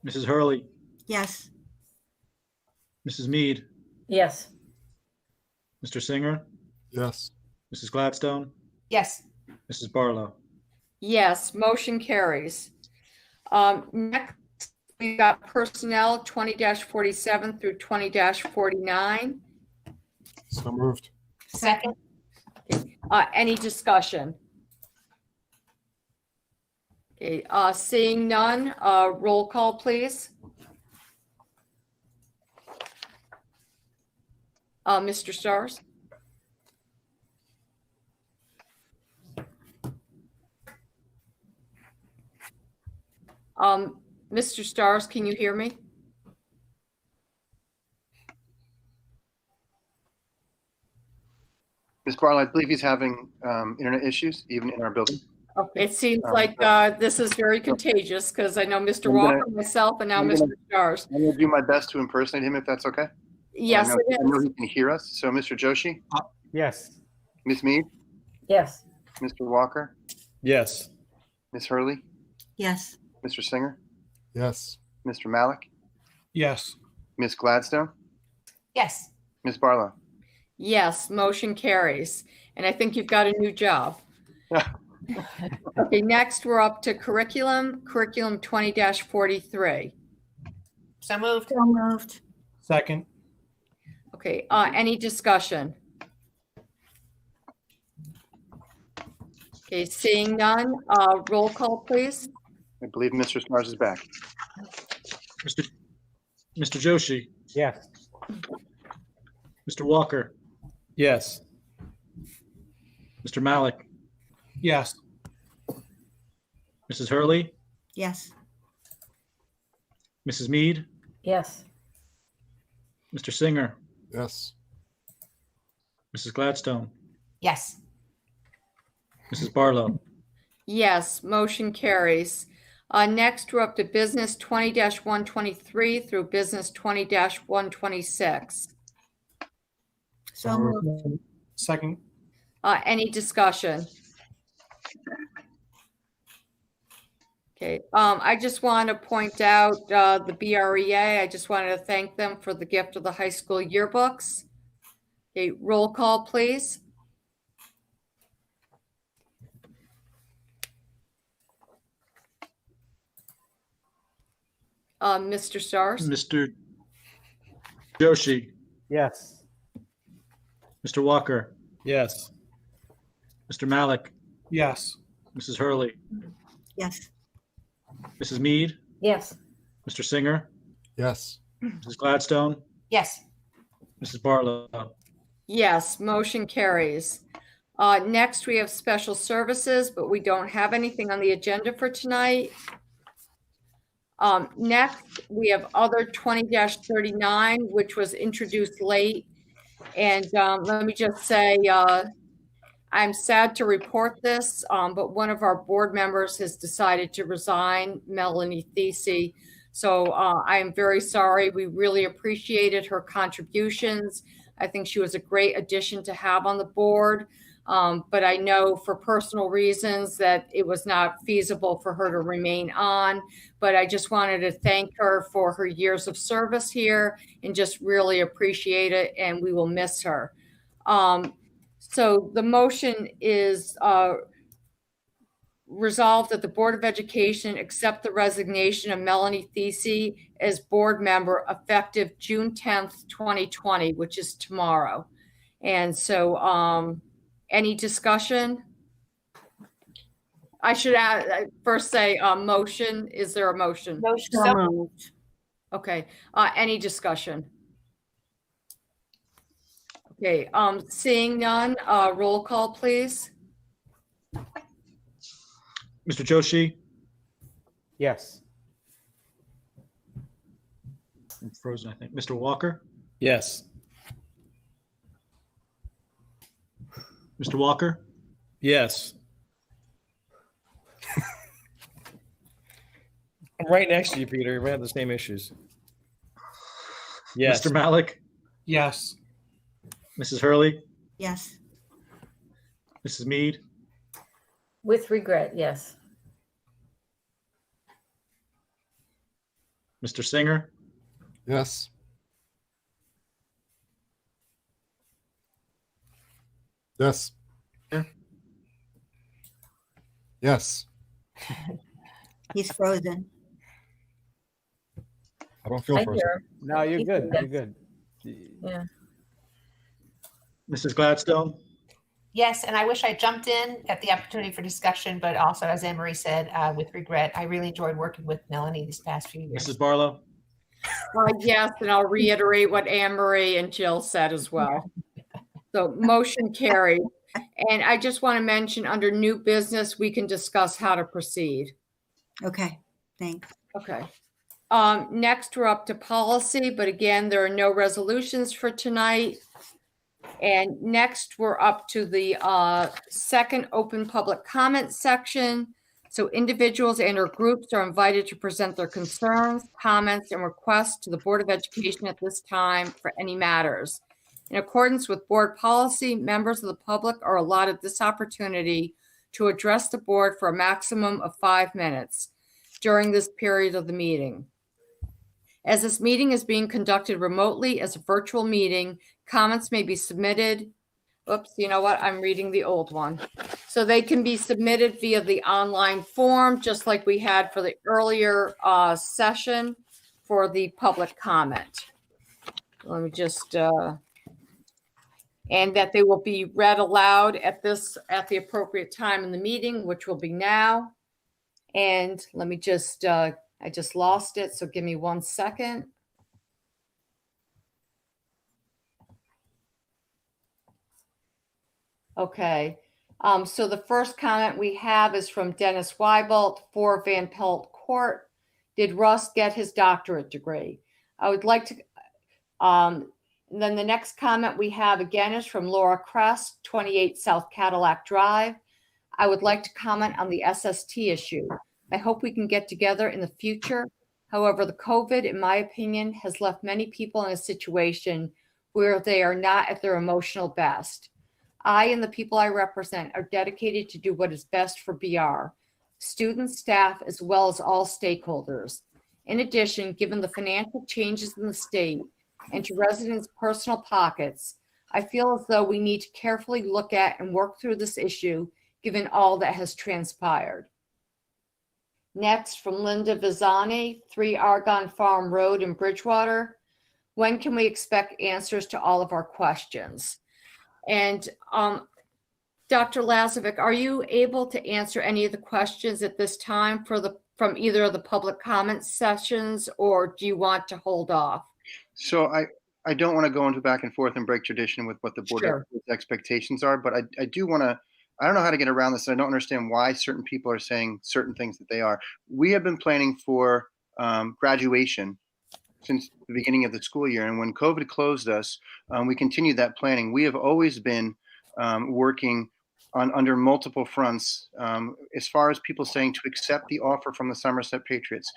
Mrs. Hurley? Yes. Mrs. Mead? Yes. Mr. Singer? Yes. Mrs. Gladstone? Yes. Mrs. Barlow? Yes, motion carries. Next, we got personnel 20-47 through 20-49. So moved. Second. Any discussion? Okay, seeing none, roll call, please. Mr. Stars? Mr. Stars, can you hear me? Ms. Barlow, I believe he's having internet issues, even in our building. Okay, it seems like this is very contagious because I know Mr. I'm gonna- Walker, myself, and now I'm Mr. gonna- Stars. I'm going to do my best to impersonate him if that's okay. Yes, I it know is. he can hear us. So, Mr. Joshi, Yes. Ms. Mead, Yes. Mr. Walker, Yes. Ms. Hurley, Yes. Mr. Singer, Yes. Mr. Malik, Yes. Ms. Gladstone, Yes. Ms. Barlow. Yes, motion carries. And I think you've got a new job. Okay, next we're up to curriculum 20-43. So moved. So moved. Second. Okay, any discussion? Okay, seeing none, roll call, please. I believe Mr. Stars is back. Mr. Joshi? Yes. Mr. Walker? Yes. Mr. Malik? Yes. Mrs. Hurley? Yes. Mrs. Mead? Yes. Mr. Singer? Yes. Mrs. Gladstone? Yes. Mrs. Barlow? Yes, motion carries. Next, we're up to business 20-123 through business 20-126. So moved. Second. Any discussion? Okay, I just want to point out the BREA. I just wanted to thank them for the gift of the high school yearbooks. Okay, roll call, please. Mr. Stars? Mr. Joshi? Yes. Mr. Walker? Yes. Mr. Malik? Yes. Mrs. Hurley? Yes. Mrs. Mead? Yes. Mr. Singer? Yes. Mrs. Gladstone? Yes. Mrs. Barlow? Yes, motion carries. Next, we have special services, but we don't have anything on the agenda for tonight. Next, we have other 20-39, which was introduced late. And let me just say, I'm sad to report this, but one of our board members has decided to resign, Melanie Thesey. So I am very sorry. We really appreciated her contributions. I think she was a great addition to have on the board. But I know for personal reasons that it was not feasible for her to remain on. But I just wanted to thank her for her years of service here and just really appreciate it. And we will miss her. So the motion is resolved that the Board of Education accept the resignation of Melanie Thesey as board member effective June 10th, 2020, which is tomorrow. And so, any discussion? I should first say motion. Is there a motion? Motion. So moved. Okay, any discussion? Okay, seeing none, roll call, please. Mr. Joshi? Yes. I'm frozen, I think. Mr. Walker? Yes. Mr. Walker? Yes. I'm right next to you, Peter. We have the same issues. Yes. Mr. Malik? Yes. Mrs. Hurley? Yes. Mrs. Mead? With regret, yes. Mr. Singer? Yes. Yes. Yeah. Yes. He's frozen. I don't feel I frozen. hear. No, you're good. You're good. Yeah. Mrs. Gladstone? Yes, and I wish I jumped in at the opportunity for discussion, but also, as Anne Marie said, with regret, I really enjoyed working with Melanie these past few years. Mrs. Barlow? Yes, and I'll reiterate what Anne Marie and Jill said as well. So motion carried. And I just want to mention under new business, we can discuss how to proceed. Okay, thanks. Okay. Next, we're up to policy, but again, there are no resolutions for tonight. And next, we're up to the second open public comment section. So individuals and or groups are invited to present their concerns, comments, and requests to the Board of Education at this time for any matters. In accordance with board policy, members of the public are allotted this opportunity to address the board for a maximum of 5 minutes during this period of the meeting. As this meeting is being conducted remotely as a virtual meeting, comments may be submitted. Oops, you know what? I'm reading the old one. So they can be submitted via the online form, just like we had for the earlier session for the public comment. Let me just, and that they will be read aloud at the appropriate time in the meeting, which will be now. And let me just, I just lost it, so give me 1 second. Okay, so the first comment we have is from Dennis Weibelt, 4 Van Pelt Court. Did Russ get his doctorate degree? I would like to, then the next comment we have again is from Laura Crest, 28 South Cadillac Drive. I would like to comment on the SST issue. I hope we can get together in the future. However, the COVID, in my opinion, has left many people in a situation where they are not at their emotional best. I and the people I represent are dedicated to do what is best for BR, students, staff, as well as all stakeholders. In addition, given the financial changes in the state and to residents' personal pockets, I feel as though we need to carefully look at and work through this issue, given all that has transpired. Next, from Linda Vizani, 3 Argonne Farm Road in Bridgewater. When can we expect answers to all of our questions? And Dr. Lazovic, are you able to answer any of the questions at this time from either of the public comment sessions, or do you want to hold off? So I don't want to go into back and forth and break tradition with what the board Sure. expectations are, but I do want to, I don't know how to get around this. I don't understand why certain people are saying certain things that they are. We have been planning for graduation since the beginning of the school year. And when COVID closed us, we continued that planning. We have always been working under multiple fronts as far as people saying to accept the offer from the Somerset Patriots.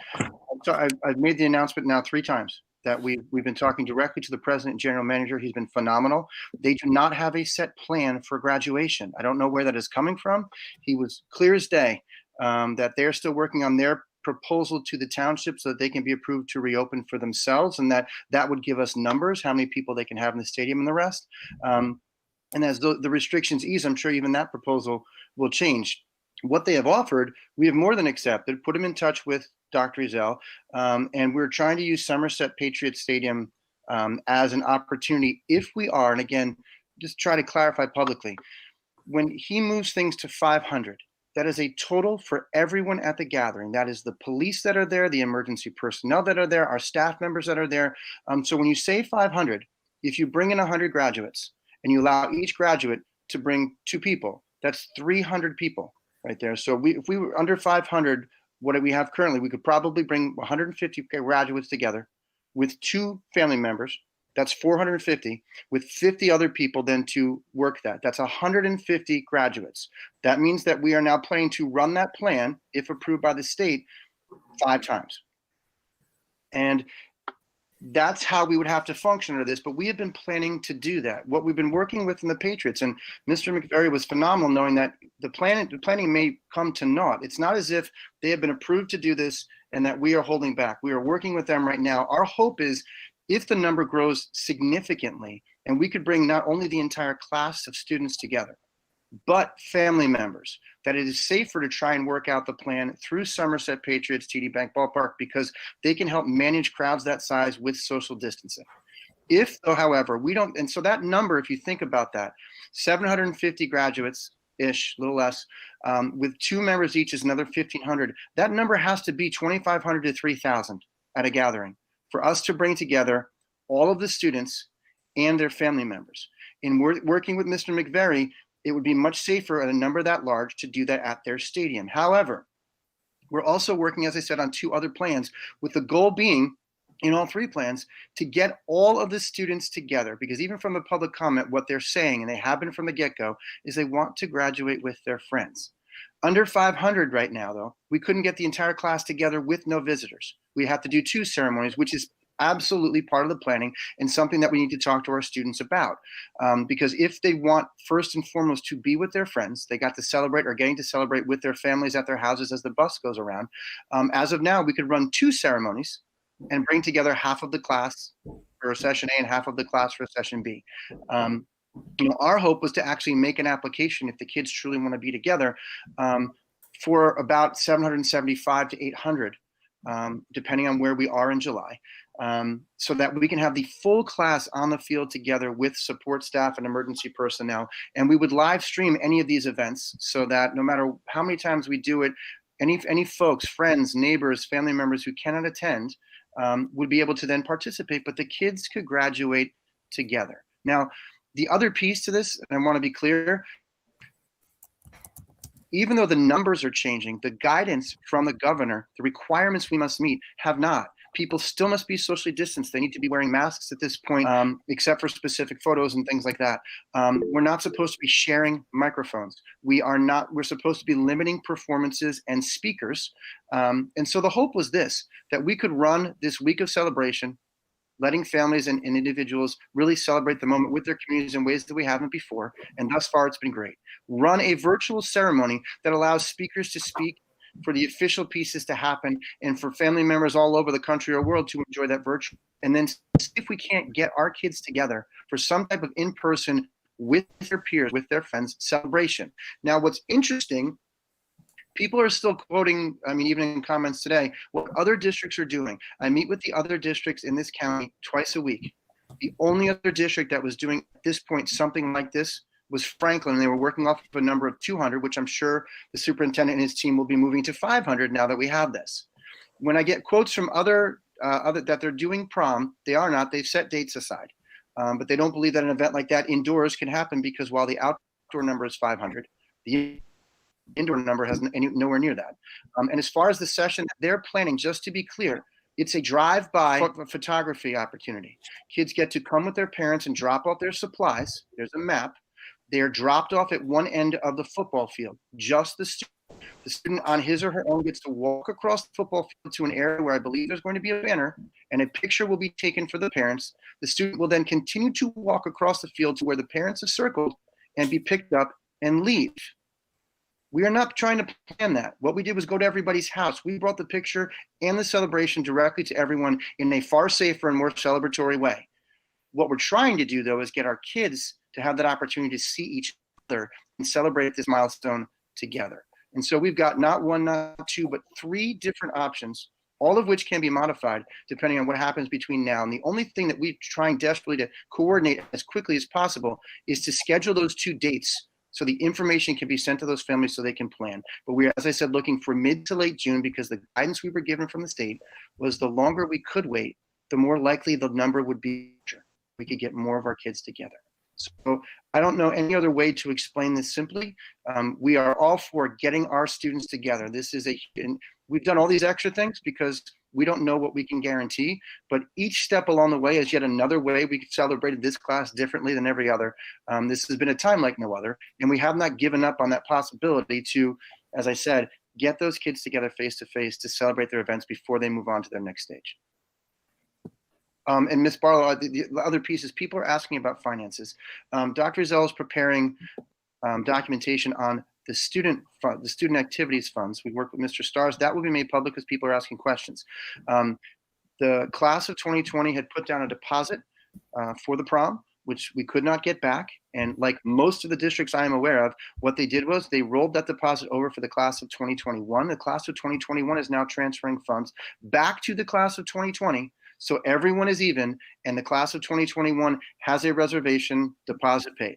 So I've made the announcement now 3 times that we've been talking directly to the president and general manager. He's been phenomenal. They do not have a set plan for graduation. I don't know where that is coming from. He was clear as day that they're still working on their proposal to the township so that they can be approved to reopen for themselves, and that would give us numbers, how many people they can have in the stadium and the rest. And as the restrictions ease, I'm sure even that proposal will change. What they have offered, we have more than accepted, put them in touch with Dr. Ezel, and we're trying to use Somerset Patriot Stadium as an opportunity if we are, and again, just try to clarify publicly, when he moves things to 500, that is a total for everyone at the gathering. That is the police that are there, the emergency personnel that are there, our staff members that are there. So when you say 500, if you bring in 100 graduates and you allow each graduate to bring 2 people, that's 300 people right there. So if we were under 500, what do we have currently? We could probably bring 150 graduates together with 2 family members. That's 450 with 50 other people then to work that. That's 150 graduates. That means that we are now planning to run that plan, if approved by the state, 5 times. And that's how we would have to function under this, but we have been planning to do that. What we've been working with in the Patriots, and Mr. McVeary was phenomenal knowing that the planning may come to naught. It's not as if they have been approved to do this and that we are holding back. We are working with them right now. Our hope is if the number grows significantly and we could bring not only the entire class of students together, but family members, that it is safer to try and work out the plan through Somerset Patriots TD Bank Ballpark because they can help manage crowds that size with social distancing. If, though, however, we don't, and so that number, if you think about that, 750 graduates-ish, a little less, with 2 members each is another 1,500. That number has to be 2,500 to 3,000 at a gathering for us to bring together all of the students and their family members. In working with Mr. McVeary, it would be much safer at a number that large to do that at their stadium. However, we're also working, as I said, on 2 other plans, with the goal being, in all 3 plans, to get all of the students together, because even from the public comment, what they're saying, and they have been from the get-go, is they want to graduate with their friends. Under 500 right now, though, we couldn't get the entire class together with no visitors. We have to do 2 ceremonies, which is absolutely part of the planning and something that we need to talk to our students about. Because if they want, first and foremost, to be with their friends, they got to celebrate or getting to celebrate with their families at their houses as the bus goes around. As of now, we could run 2 ceremonies and bring together half of the class for a session A and half of the class for a session B. Our hope was to actually make an application if the kids truly want to be together for about 775 to 800, depending on where we are in July, so that we can have the full class on the field together with support staff and emergency personnel. And we would live stream any of these events so that no matter how many times we do it, any folks, friends, neighbors, family members who cannot attend would be able to then participate, but the kids could graduate together. Now, the other piece to this, and I want to be clear, even though the numbers are changing, the guidance from the governor, the requirements we must meet have not. People still must be socially distanced. They need to be wearing masks at this point, except for specific photos and things like that. We're not supposed to be sharing microphones. We're supposed to be limiting performances and speakers. And so the hope was this, that we could run this week of celebration, letting families and individuals really celebrate the moment with their communities in ways that we haven't before. And thus far, it's been great. Run a virtual ceremony that allows speakers to speak, for the official pieces to happen, and for family members all over the country or world to enjoy that virtual. And then see if we can't get our kids together for some type of in-person, with their peers, with their friends, celebration. Now, what's interesting, people are still quoting, even in comments today, what other districts are doing. I meet with the other districts in this county twice a week. The only other district that was doing at this point something like this was Franklin. They were working off of a number of 200, which I'm sure the superintendent and his team will be moving to 500 now that we have this. When I get quotes from other that they're doing prom, they are not. They've set dates aside, but they don't believe that an event like that indoors can happen because while the outdoor number is 500, the indoor number has nowhere near that. And as far as the session they're planning, just to be clear, it's a drive-by photography opportunity. Kids get to come with their parents and drop off their supplies. There's a map. They are dropped off at one end of the football field. Just the student on his or her own gets to walk across the football field to an area where I believe there's going to be a banner and a picture will be taken for the parents. The student will then continue to walk across the field to where the parents are circled and be picked up and leave. We are not trying to plan that. What we did was go to everybody's house. We brought the picture and the celebration directly to everyone in a far safer and more celebratory way. What we're trying to do, though, is get our kids to have that opportunity to see each other and celebrate this milestone together. And so we've got not one, not two, but 3 different options, all of which can be modified depending on what happens between now. And the only thing that we're trying desperately to coordinate as quickly as possible is to schedule those 2 dates so the information can be sent to those families so they can plan. But we're, as I said, looking for mid to late June, because the guidance we were given from the state was the longer we could wait, the more likely the number would be. We could get more of our kids together. So I don't know any other way to explain this simply. We are all for getting our students together. This is and we've done all these extra things because we don't know what we can guarantee, but each step along the way is yet another way we celebrated this class differently than every other. This has been a time like no other, and we have not given up on that possibility to, as I said, get those kids together face to face to celebrate their events before they move on to their next stage. And Ms. Barlow, the other piece is people are asking about finances. Dr. Zell is preparing documentation on the student activities funds. We work with Mr. Stars. That will be made public because people are asking questions. The class of 2020 had put down a deposit for the prom, which we could not get back. And like most of the districts I am aware of, what they did was they rolled that deposit over for the class of 2021. The class of 2021 is now transferring funds back to the class of 2020. So everyone is even, and the class of 2021 has a reservation deposit paid.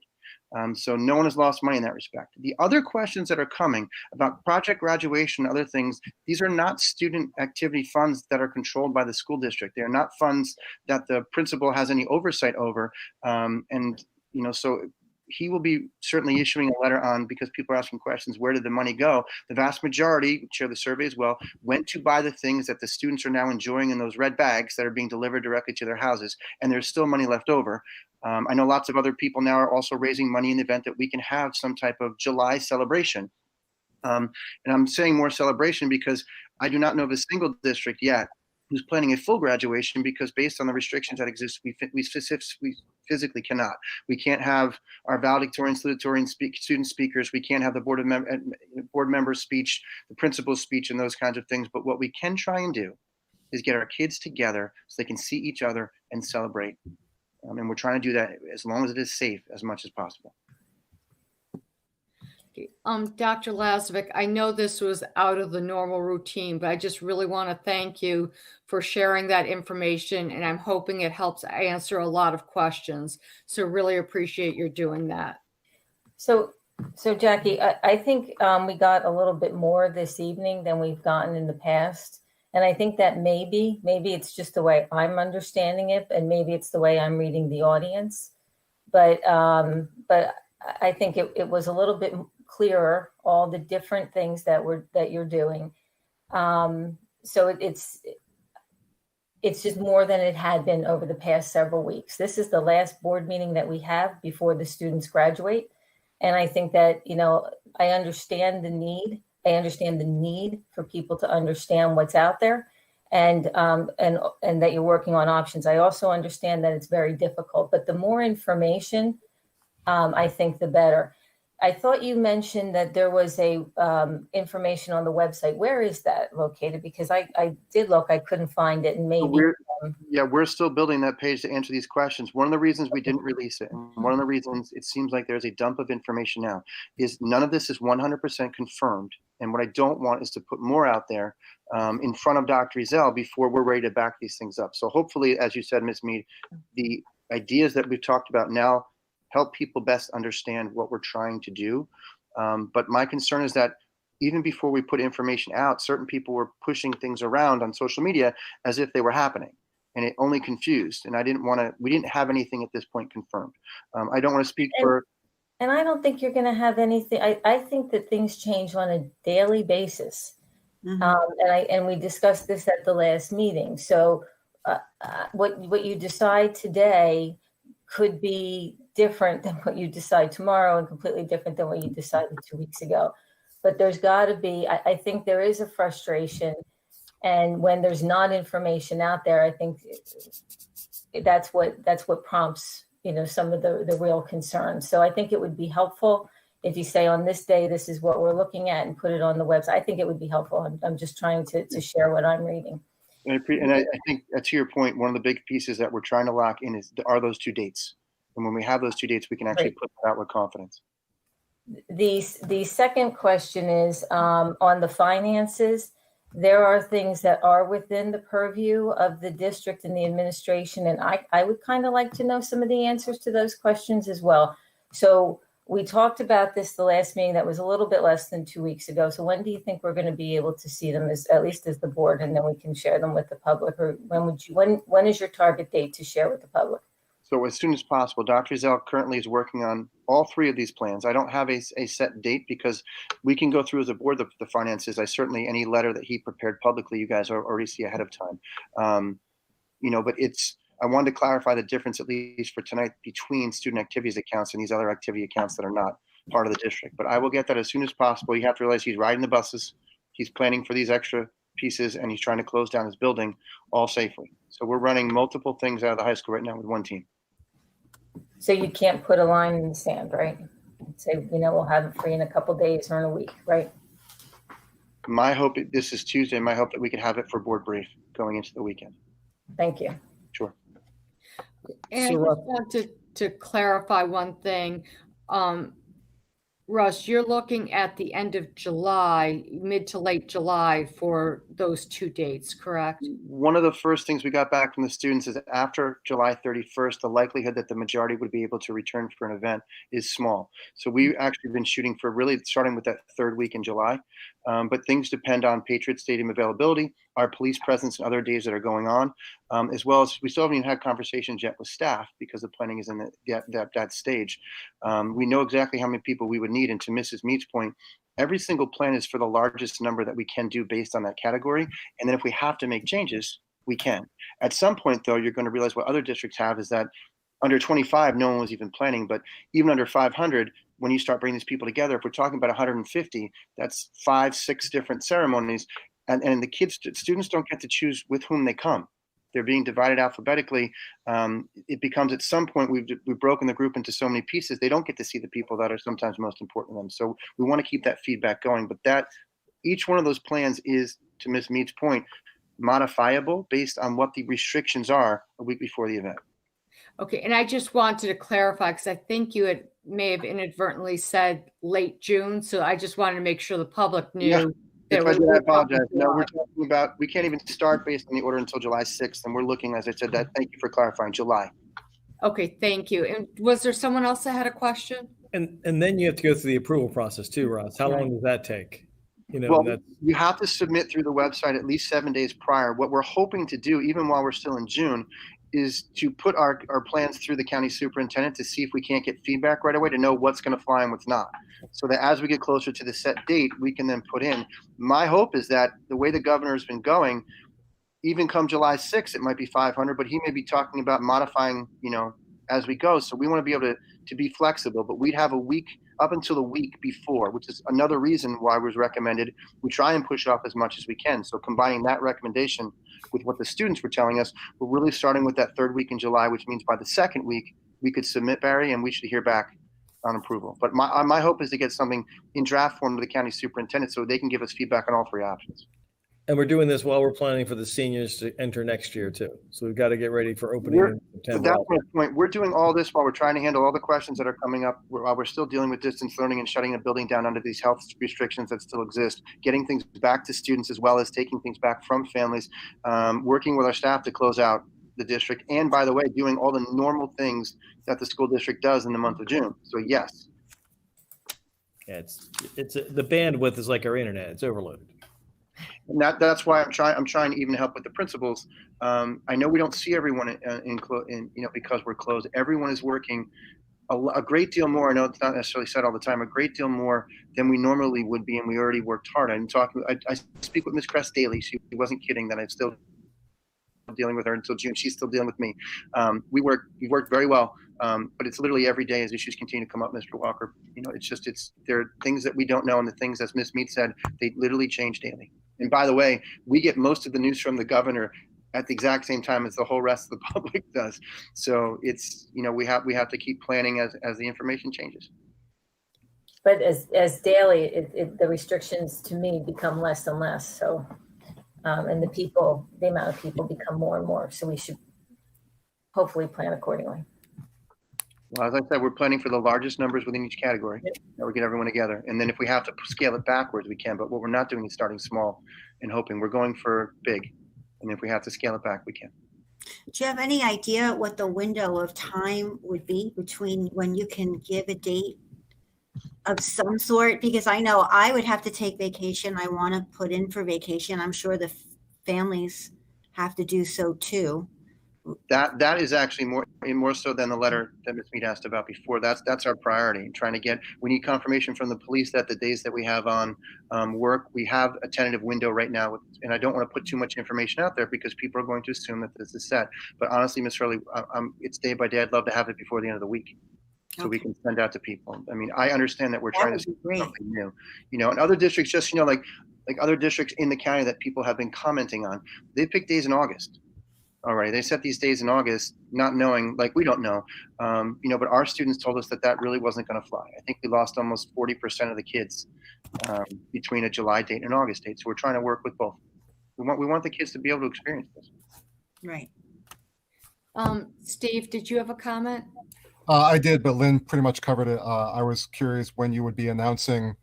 So no one has lost money in that respect. The other questions that are coming about project graduation and other things, these are not student activity funds that are controlled by the school district. They are not funds that the principal has any oversight over. And, you know, so he will be certainly issuing a letter on, because people are asking questions, where did the money go? The vast majority, we share the survey as well, went to buy the things that the students are now enjoying in those red bags that are being delivered directly to their houses. And there's still money left over. I know lots of other people now are also raising money in the event that we can have some type of July celebration. And I'm saying more celebration because I do not know of a single district yet who's planning a full graduation, because based on the restrictions that exist, we physically cannot. We can't have our valedictorian, salutatorian student speakers. We can't have the board members' speech, the principal's speech, and those kinds of things. But what we can try and do is get our kids together so they can see each other and celebrate. And we're trying to do that as long as it is safe as much as possible. Dr. Lazovic, I know this was out of the normal routine, but I just really want to thank you for sharing that information, and I'm hoping it helps answer a lot of questions. So really appreciate your doing that. So Jackie, I think we got a little bit more this evening than we've gotten in the past. And I think that maybe it's just the way I'm understanding it, and maybe it's the way I'm reading the audience. But I think it was a little bit clearer, all the different things that you're doing. So it's just more than it had been over the past several weeks. This is the last board meeting that we have before the students graduate. And I think that, you know, I understand the need. I understand the need for people to understand what's out there, and that you're working on options. I also understand that it's very difficult, but the more information, I think the better. I thought you mentioned that there was a information on the website. Where is that located? Because I did look, I couldn't find it, and maybe. We're still building that page to answer these questions. One of the reasons we didn't release it, and one of the reasons it seems like there's a dump of information now, is none of this is 100% confirmed. And what I don't want is to put more out there in front of Dr. Ezell before we're ready to back these things up. So hopefully, as you said, Ms. Mead, the ideas that we've talked about now help people best understand what we're trying to do. But my concern is that even before we put information out, certain people were pushing things around on social media as if they were happening. And it only confused. And we didn't have anything at this point confirmed. I don't want to speak for. And I don't think you're going to have anything. I think that things change on a daily basis. Mm-hmm. And we discussed this at the last meeting. So what you decide today could be different than what you decide tomorrow, and completely different than what you decided 2 weeks ago. But there's got to be, I think there is a frustration. And when there's not information out there, I think that's what prompts, you know, some of the real concerns. So I think it would be helpful if you say on this day, this is what we're looking at, and put it on the website. I think it would be helpful. I'm just trying to share what I'm reading. And I think to your point, one of the big pieces that we're trying to lock in are those 2 dates. And when we have those 2 dates, we can actually put that out with confidence. The second question is on the finances. There are things that are within the purview of the district and the administration, and I would kind of like to know some of the answers to those questions as well. So we talked about this the last meeting that was a little bit less than 2 weeks ago. So when do you think we're going to be able to see them, as at least as the board, and then we can share them with the public? Or when is your target date to share with the public? So as soon as possible. Dr. Zell currently is working on all 3 of these plans. I don't have a set date because we can go through as a board the finances. Any letter that he prepared publicly, you guys already see ahead of time. But I wanted to clarify the difference, at least for tonight, between student activities accounts and these other activity accounts that are not part of the district. But I will get that as soon as possible. You have to realize he's riding the buses. He's planning for these extra pieces, and he's trying to close down his building all safely. So we're running multiple things out of the high school right now with one team. So you can't put a line in the sand, right? Say, we'll have it free in a couple days or in a week, right? My hope, this is Tuesday, my hope that we could have it for board brief going into the weekend. Thank you. Sure. And I just want to clarify one thing. Russ, you're looking at the end of July, mid to late July for those 2 dates, correct? One of the first things we got back from the students is after July 31st, the likelihood that the majority would be able to return for an event is small. So we've actually been shooting for really starting with that 3rd week in July. But things depend on Patriot Stadium availability, our police presence, and other days that are going on, as well as we still haven't even had conversations yet with staff because the planning is in that stage. We know exactly how many people we would need. And to Mrs. Mead's point, every single plan is for the largest number that we can do based on that category. And then if we have to make changes, we can. At some point, though, you're going to realize what other districts have is that under 25, no one was even planning, but even under 500, when you start bringing these people together, if we're talking about 150, that's 5-6 different ceremonies. And the students don't get to choose with whom they come. They're being divided alphabetically. It becomes at some point, we've broken the group into so many pieces, they don't get to see the people that are sometimes most important to them. So we want to keep that feedback going. But each one of those plans is, to Ms. Mead's point, modifiable based on what the restrictions are a week before the event. Okay, and I just wanted to clarify because I think you may have inadvertently said late June. So I just wanted to make sure the public knew. Yeah. That I apologize. No, we're talking about, we can't even start based on the order until July 6th. And we're looking, as I said, thank you for clarifying, July. Okay, thank you. And was there someone else that had a question? And then you have to go through the approval process too, Ross. How long does that take? You have to submit through the website at least 7 days prior. What we're hoping to do, even while we're still in June, is to put our plans through the county superintendent to see if we can't get feedback right away to know what's going to fly and what's not. So that as we get closer to the set date, we can then put in. My hope is that the way the governor has been going, even come July 6th, it might be 500, but he may be talking about modifying, as we go. So we want to be able to be flexible, but we'd have a week up until the week before, which is another reason why it was recommended. We try and push it off as much as we can. So combining that recommendation with what the students were telling us, we're really starting with that 3rd week in July, which means by the 2nd week, we could submit, Barry, and we should hear back on approval. But my hope is to get something in draft form to the county superintendent so they can give us feedback on all 3 options. And we're doing this while we're planning for the seniors to enter next year too. So we've got to get ready for opening in September. So that's my point. We're doing all this while we're trying to handle all the questions that are coming up, while we're still dealing with distance learning and shutting a building down under these health restrictions that still exist, getting things back to students as well as taking things back from families, working with our staff to close out the district. And by the way, doing all the normal things that the school district does in the month of June. So yes. Yeah, the bandwidth is like our internet. It's overloaded. And that's why I'm trying to even help with the principals. I know we don't see everyone because we're closed. Everyone is working a great deal more. I know it's not necessarily said all the time, a great deal more than we normally would be, and we already worked hard. I speak with Ms. Crest daily. She wasn't kidding that I'm still dealing with her until June. She's still dealing with me. We worked very well, but it's literally every day as issues continue to come up, Mr. Walker. There are things that we don't know, and the things, as Ms. Mead said, they literally change daily. And by the way, we get most of the news from the governor at the exact same time as the whole rest of the public does. So it's, we have to keep planning as the information changes. But as daily, the restrictions to me become less and less. So, and the amount of people become more and more. So we should hopefully plan accordingly. Well, as I said, we're planning for the largest numbers within each category. That we get everyone together. And then if we have to scale it backwards, we can. But what we're not doing is starting small and hoping. We're going for big. And if we have to scale it back, we can. Do you have any idea what the window of time would be between when you can give a date of some sort? Because I know I would have to take vacation. I want to put in for vacation. I'm sure the families have to do so too. That is actually more so than the letter that Ms. Mead asked about before. That's our priority. Trying to get, we need confirmation from the police that the days that we have on work, we have a tentative window right now. And I don't want to put too much information out there because people are going to assume that this is set. But honestly, Ms. Hurley, it's day by day. I'd love to have it before the end of the week, so we can send out to people. I mean, I understand that we're trying to do something new, and other districts, just like other districts in the county that people have been commenting on, they pick days in August. Alright, they set these days in August, not knowing, like we don't know, but our students told us that really wasn't going to fly. I think we lost almost 40% of the kids between a July date and an August date. So we're trying to work with both. We want the kids to be able to experience this. Right. Steve, did you have a comment? I did, but Lynn pretty much covered it. I was curious when you would be announcing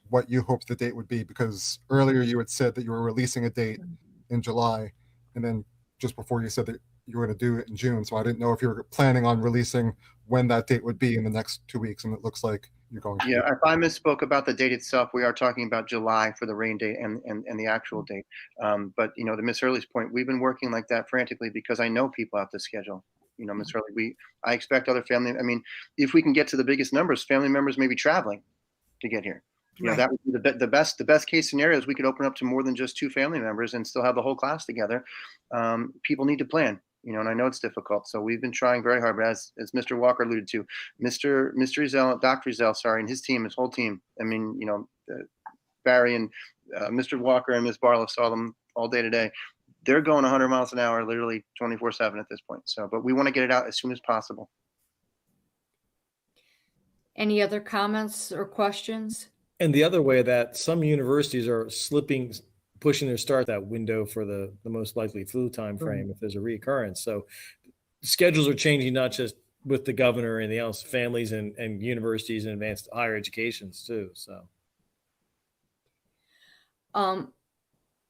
what you hoped the date would be, because earlier you had said that you were releasing a date in July, and then just before you said that you were going to do it in June. So I didn't know if you were planning on releasing when that date would be in the next 2 weeks, and it looks like you're going to. Yeah, if I misspoke about the date itself, we are talking about July for the rain date and the actual date. But to Miss Hurley's point, we've been working like that frantically because I know people have to schedule. Miss Hurley, I expect other family. I mean, if we can get to the biggest numbers, family members may be traveling to get here. That would be the best case scenario is we could open up to more than just 2 family members and still have the whole class together. People need to plan, and I know it's difficult. So we've been trying very hard, but as Mr. Walker alluded to, Dr. Ezell, and his team, his whole team. I mean, Barry and Mr. Walker and Ms. Barlow saw them all day today. They're going 100 miles an hour, literally 24/7 at this point. So, but we want to get it out as soon as possible. Any other comments or questions? And the other way that some universities are pushing their start that window for the most likely flu time frame if there's a reoccurrence. So schedules are changing, not just with the governor or anything else, families and universities and advanced higher educations too. So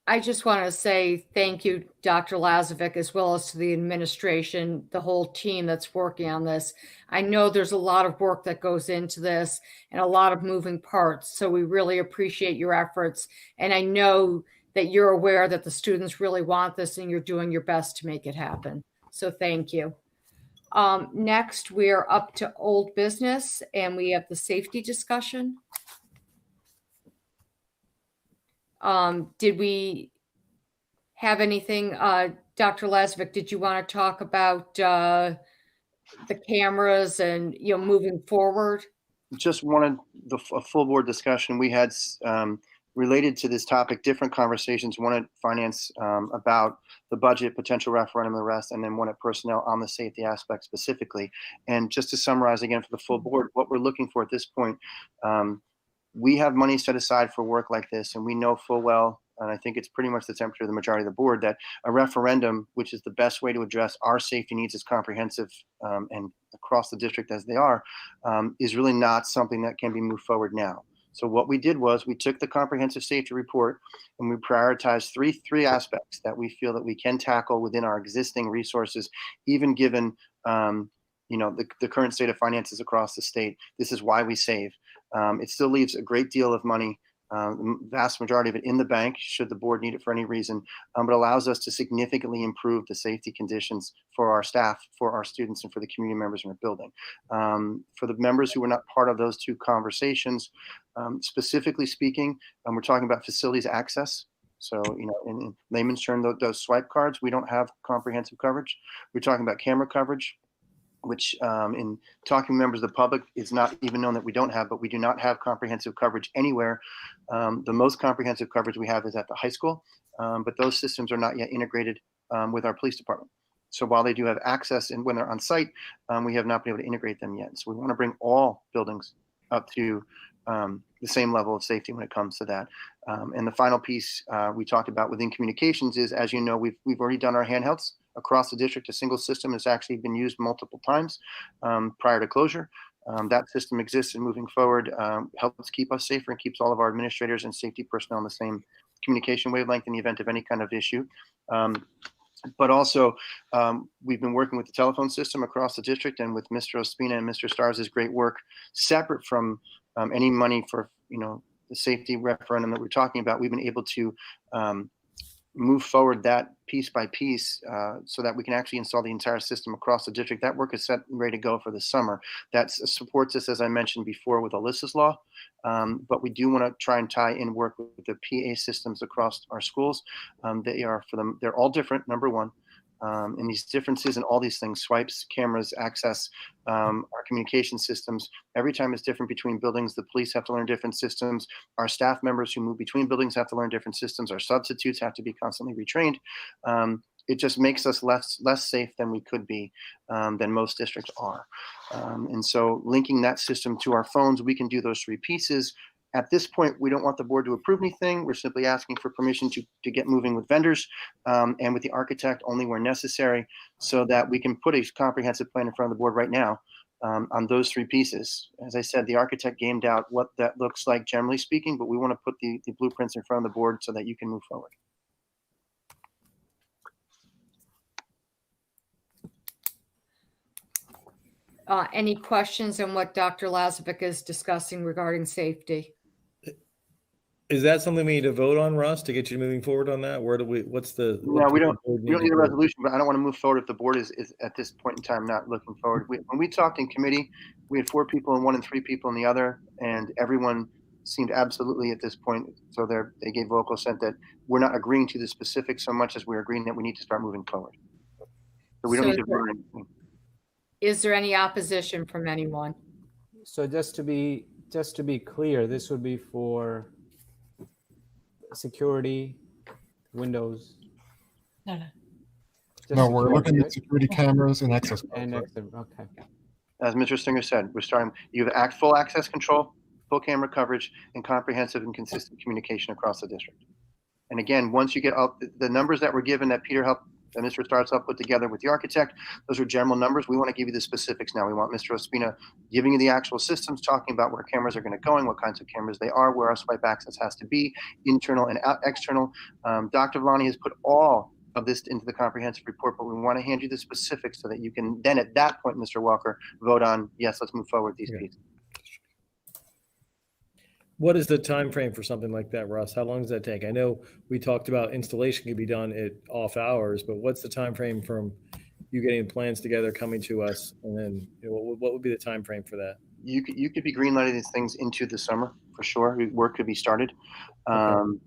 I just want to say thank you, Dr. Lazovic, as well as to the administration, the whole team that's working on this. I know there's a lot of work that goes into this and a lot of moving parts. So we really appreciate your efforts. And I know that you're aware that the students really want this and you're doing your best to make it happen. So thank you. Next, we're up to old business and we have the safety discussion. Did we have anything, Dr. Lazovic, did you want to talk about the cameras and, moving forward? Just wanted a full board discussion. We had related to this topic, different conversations, one at finance about the budget, potential referendum, the rest, and then one at personnel on the safety aspect specifically. And just to summarize again for the full board, what we're looking for at this point, we have money set aside for work like this, and we know full well, and I think it's pretty much the temperature of the majority of the board, that a referendum, which is the best way to address our safety needs as comprehensive and across the district as they are, is really not something that can be moved forward now. So what we did was we took the comprehensive safety report and we prioritized three aspects that we feel that we can tackle within our existing resources, even given the current state of finances across the state. This is why we save. It still leaves a great deal of money, the vast majority of it in the bank, should the board need it for any reason, but allows us to significantly improve the safety conditions for our staff, for our students, and for the community members in our building. For the members who were not part of those two conversations, specifically speaking, we're talking about facilities access. So, in layman's terms, those swipe cards, we don't have comprehensive coverage. We're talking about camera coverage, which in talking to members of the public is not even known that we don't have, but we do not have comprehensive coverage anywhere. The most comprehensive coverage we have is at the high school, but those systems are not yet integrated with our police department. So while they do have access and when they're on site, we have not been able to integrate them yet. So we want to bring all buildings up to the same level of safety when it comes to that. And the final piece we talked about within communications is, as you know, we've already done our handhelds across the district. A single system has actually been used multiple times prior to closure. That system exists, and moving forward helps keep us safer and keeps all of our administrators and safety personnel on the same communication wavelength in the event of any kind of issue. But also, we've been working with the telephone system across the district, and with Mr. Ospina and Mr. Stars' great work, separate from any money for the safety referendum that we're talking about. We've been able to move forward that piece by piece so that we can actually install the entire system across the district. That work is set and ready to go for the summer. That supports us, as I mentioned before, with Alyssa's Law. But we do want to try and tie in work with the PA systems across our schools. They're all different, number one. And these differences in all these things, swipes, cameras, access, our communication systems, every time it's different between buildings. The police have to learn different systems. Our staff members who move between buildings have to learn different systems. Our substitutes have to be constantly retrained. It just makes us less safe than we could be, than most districts are. And so linking that system to our phones, we can do those three pieces. At this point, we don't want the board to approve anything. We're simply asking for permission to get moving with vendors and with the architect only where necessary, so that we can put a comprehensive plan in front of the board right now on those three pieces. As I said, the architect gamed out what that looks like, generally speaking, but we want to put the blueprints in front of the board so that you can move forward. Any questions on what Dr. Lazovic is discussing regarding safety? Is that something we need to vote on, Russ, to get you moving forward on that? No, we don't need a resolution, but I don't want to move forward if the board is at this point in time not looking forward. When we talked in committee, we had 4 people in one and 3 people in the other, and everyone seemed absolutely at this point. So they gave vocal assent that we're not agreeing to the specifics so much as we're agreeing that we need to start moving forward. So we don't need to vote on anything. Is there any opposition from anyone? So just to be clear, this would be for security, windows. No, we're looking at security cameras and access points. Okay. As Mr. Stinger said, you have full access control, full camera coverage, and comprehensive and consistent communication across the district. And again, once you get up, the numbers that were given that Mr. Starts up put together with the architect, those are general numbers. We want to give you the specifics now. We want Mr. Ospina giving you the actual systems, talking about where cameras are going to go and what kinds of cameras they are, where our swipe access has to be, internal and external. Dr. Vellani has put all of this into the comprehensive report, but we want to hand you the specifics so that you can then at that point, Mr. Walker, vote on, yes, let's move forward with these pieces. What is the time frame for something like that, Russ? How long does that take? I know we talked about installation could be done at off hours, but what's the time frame from you getting plans together, coming to us, and then what would be the time frame for that? You could be greenlighting these things into the summer for sure. Work could be started, and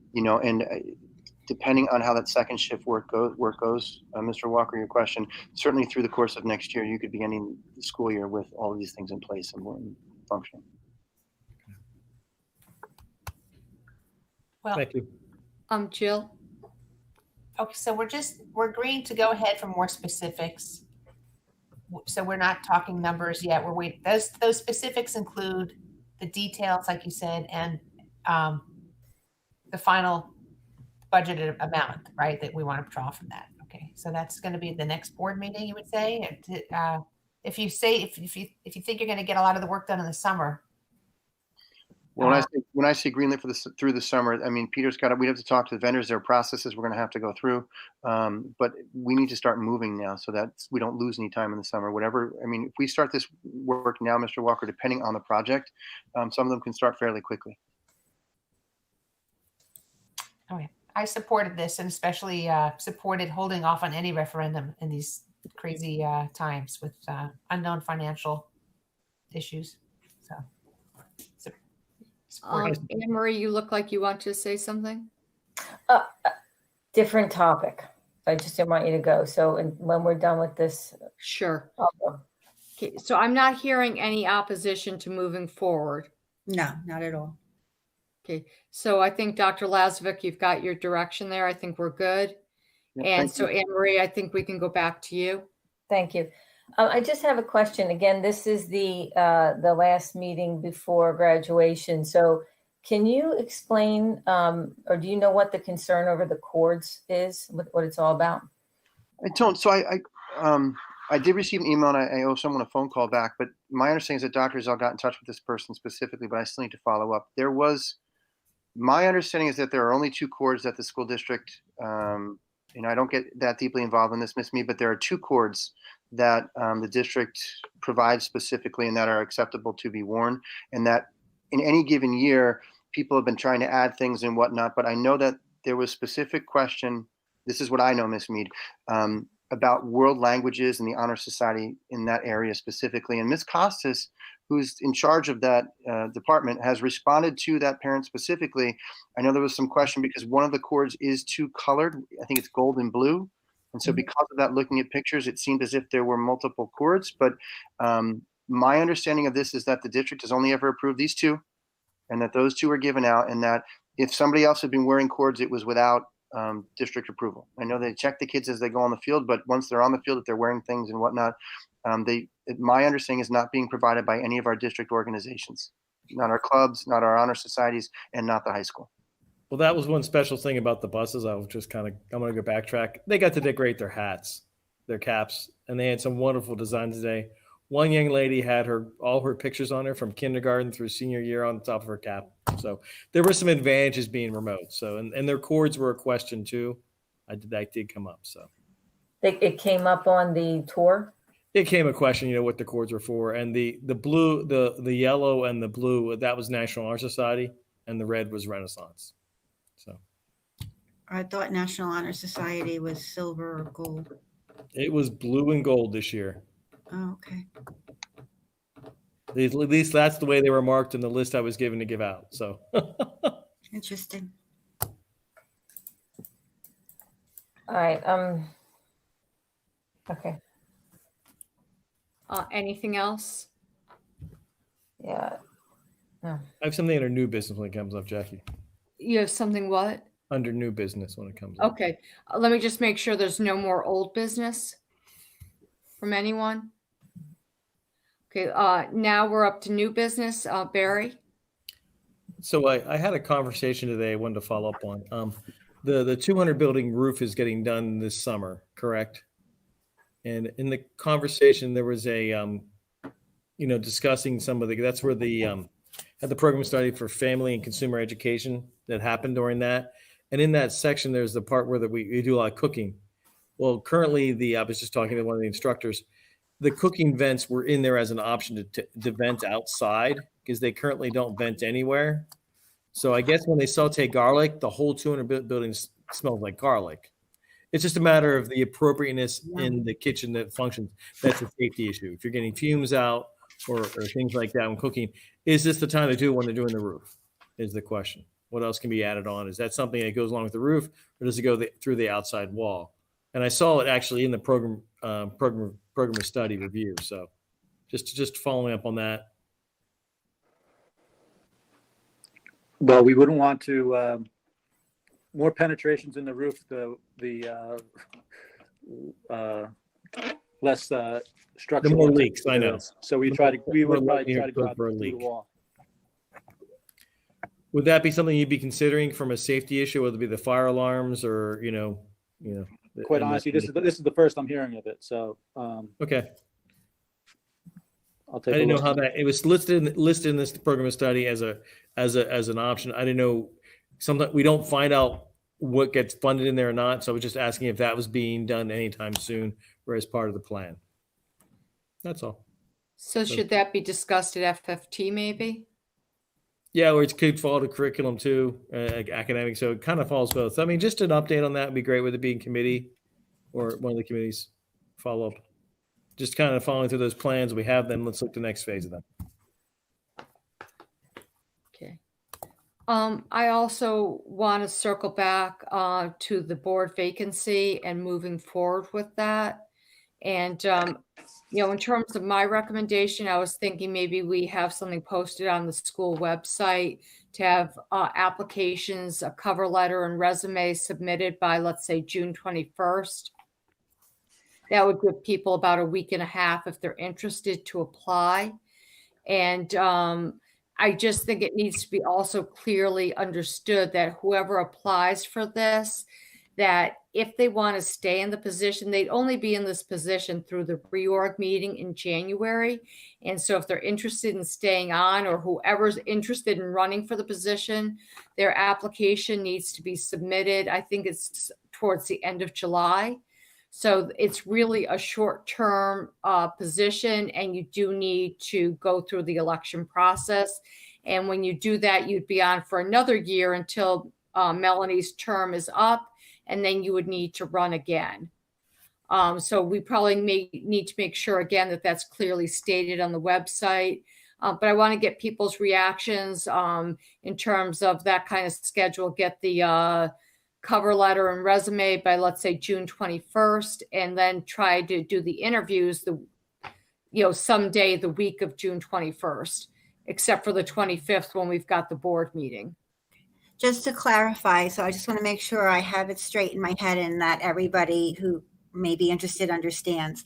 depending on how that second shift work goes, Mr. Walker, your question, certainly through the course of next year, you could be ending the school year with all of these things in place and functioning. Well, thank you. Jill? Okay, so we're agreeing to go ahead for more specifics. So we're not talking numbers yet. We're waiting. Those specifics include the details, like you said, and the final budgeted amount, right, that we want to draw from that. Okay, so that's going to be the next board meeting, you would say. If you think you're going to get a lot of the work done in the summer. Well, when I say greenlit through the summer, I mean, we have to talk to the vendors. There are processes we're going to have to go through, but we need to start moving now so that we don't lose any time in the summer. If we start this work now, Mr. Walker, depending on the project, some of them can start fairly quickly. Okay, I supported this, and especially supported holding off on any referendum in these crazy times with unknown financial issues. So. Anne Marie, you look like you want to say something. Different topic. I just didn't want you to go. So when we're done with this, sure. Okay, so I'm not hearing any opposition to moving forward. No, not at all. Okay, so I think Dr. Lazovic, you've got your direction there. I think we're good. Yeah, and so Anne Marie, I think we can go back to you. Thank you. I just have a question. Again, this is the last meeting before graduation. So can you explain, or do you know what the concern over the cords is, what it's all about? I don't. So I did receive an email and I owe someone a phone call back, but my understanding is that Dr. Zell got in touch with this person specifically, but I still need to follow up. My understanding is that there are only 2 cords that the school district, I don't get that deeply involved in this, Miss Mead, but there are 2 cords that the district provides specifically and that are acceptable to be worn, and that in any given year, people have been trying to add things and whatnot, but I know that there was specific question, this is what I know, Miss Mead, about world languages and the Honor Society in that area specifically. And Ms. Costas, who's in charge of that department, has responded to that parent specifically. I know there was some question because one of the cords is 2 colored. I think it's gold and blue. And so because of that, looking at pictures, it seemed as if there were multiple cords. But my understanding of this is that the district has only ever approved these 2 and that those 2 were given out, and that if somebody else had been wearing cords, it was without district approval. I know they check the kids as they go on the field, but once they're on the field, if they're wearing things and whatnot, my understanding is not being provided by any of our district organizations, not our clubs, not our honor societies, and not the high school. Well, that was one special thing about the buses. I'm going to go backtrack. They got to decorate their hats, their caps, and they had some wonderful designs today. One young lady had all her pictures on her from kindergarten through senior year on the top of her cap. So there were some advantages being remote. So, and their cords were a question too. That did come up. So It came up on the tour. It came a question, what the cords were for. And the blue, the yellow and the blue, that was National Honor Society, and the red was Renaissance. So I thought National Honor Society was silver or gold. It was blue and gold this year. Oh, okay. At least that's the way they were marked in the list I was given to give out. So Interesting. All right. Okay. Anything else? Yeah. No. I have something under new business when it comes up, Jackie. You have something what? Under new business when it comes up. Okay. Let me just make sure there's no more old business from anyone. Okay. Now we're up to new business. Barry? So I had a conversation today I wanted to follow up on. The 200 building roof is getting done this summer, correct? And in the conversation, there was a, discussing some of that's where had the program study for family and consumer education that happened during that. And in that section, there's the part where we do a lot of cooking. Well, currently I was just talking to one of the instructors, the cooking vents were in there as an option to vent outside because they currently don't vent anywhere. So I guess when they saute garlic, the whole 200 buildings smells like garlic. It's just a matter of the appropriateness in the kitchen that functions. That's a safety issue. If you're getting fumes out or things like that when cooking, is this the time to do it when they're doing the roof? Is the question. What else can be added on? Is that something that goes along with the roof, or does it go through the outside wall? And I saw it actually in the program study review. So just following up on that. Well, we wouldn't want to more penetrations in the roof, the less structural. The more leaks, I know. So we would probably try to go out through the wall. Would that be something you'd be considering from a safety issue, whether it be the fire alarms or Quite honestly, this is the first I'm hearing of it. So okay. I'll take. I didn't know how that it was listed in this program of study as an option. I didn't know. Sometimes we don't find out what gets funded in there or not. So I was just asking if that was being done anytime soon or as part of the plan. That's all. So should that be discussed at FFT maybe? Yeah, or it could fall to curriculum too, academic. So it kind of falls both. I mean, just an update on that would be great with it being committee or one of the committees follow up. Just kind of following through those plans we have, then let's look at the next phase of them. Okay. I also want to circle back to the board vacancy and moving forward with that. And, in terms of my recommendation, I was thinking maybe we have something posted on the school website to have applications, a cover letter and resume submitted by, let's say, June 21st. That would give people about a week and a half if they're interested to apply. And I just think it needs to be also clearly understood that whoever applies for this, that if they want to stay in the position, they'd only be in this position through the reorg meeting in January. And so if they're interested in staying on, or whoever's interested in running for the position, their application needs to be submitted. I think it's towards the end of July. So it's really a short-term position, and you do need to go through the election process. And when you do that, you'd be on for another year until Melanie's term is up, and then you would need to run again. So we probably need to make sure again that that's clearly stated on the website. But I want to get people's reactions in terms of that kind of schedule, get the cover letter and resume by, let's say, June 21st, and then try to do the interviews someday the week of June 21st, except for the 25th when we've got the board meeting. Just to clarify, so I just want to make sure I have it straight in my head and that everybody who may be interested understands.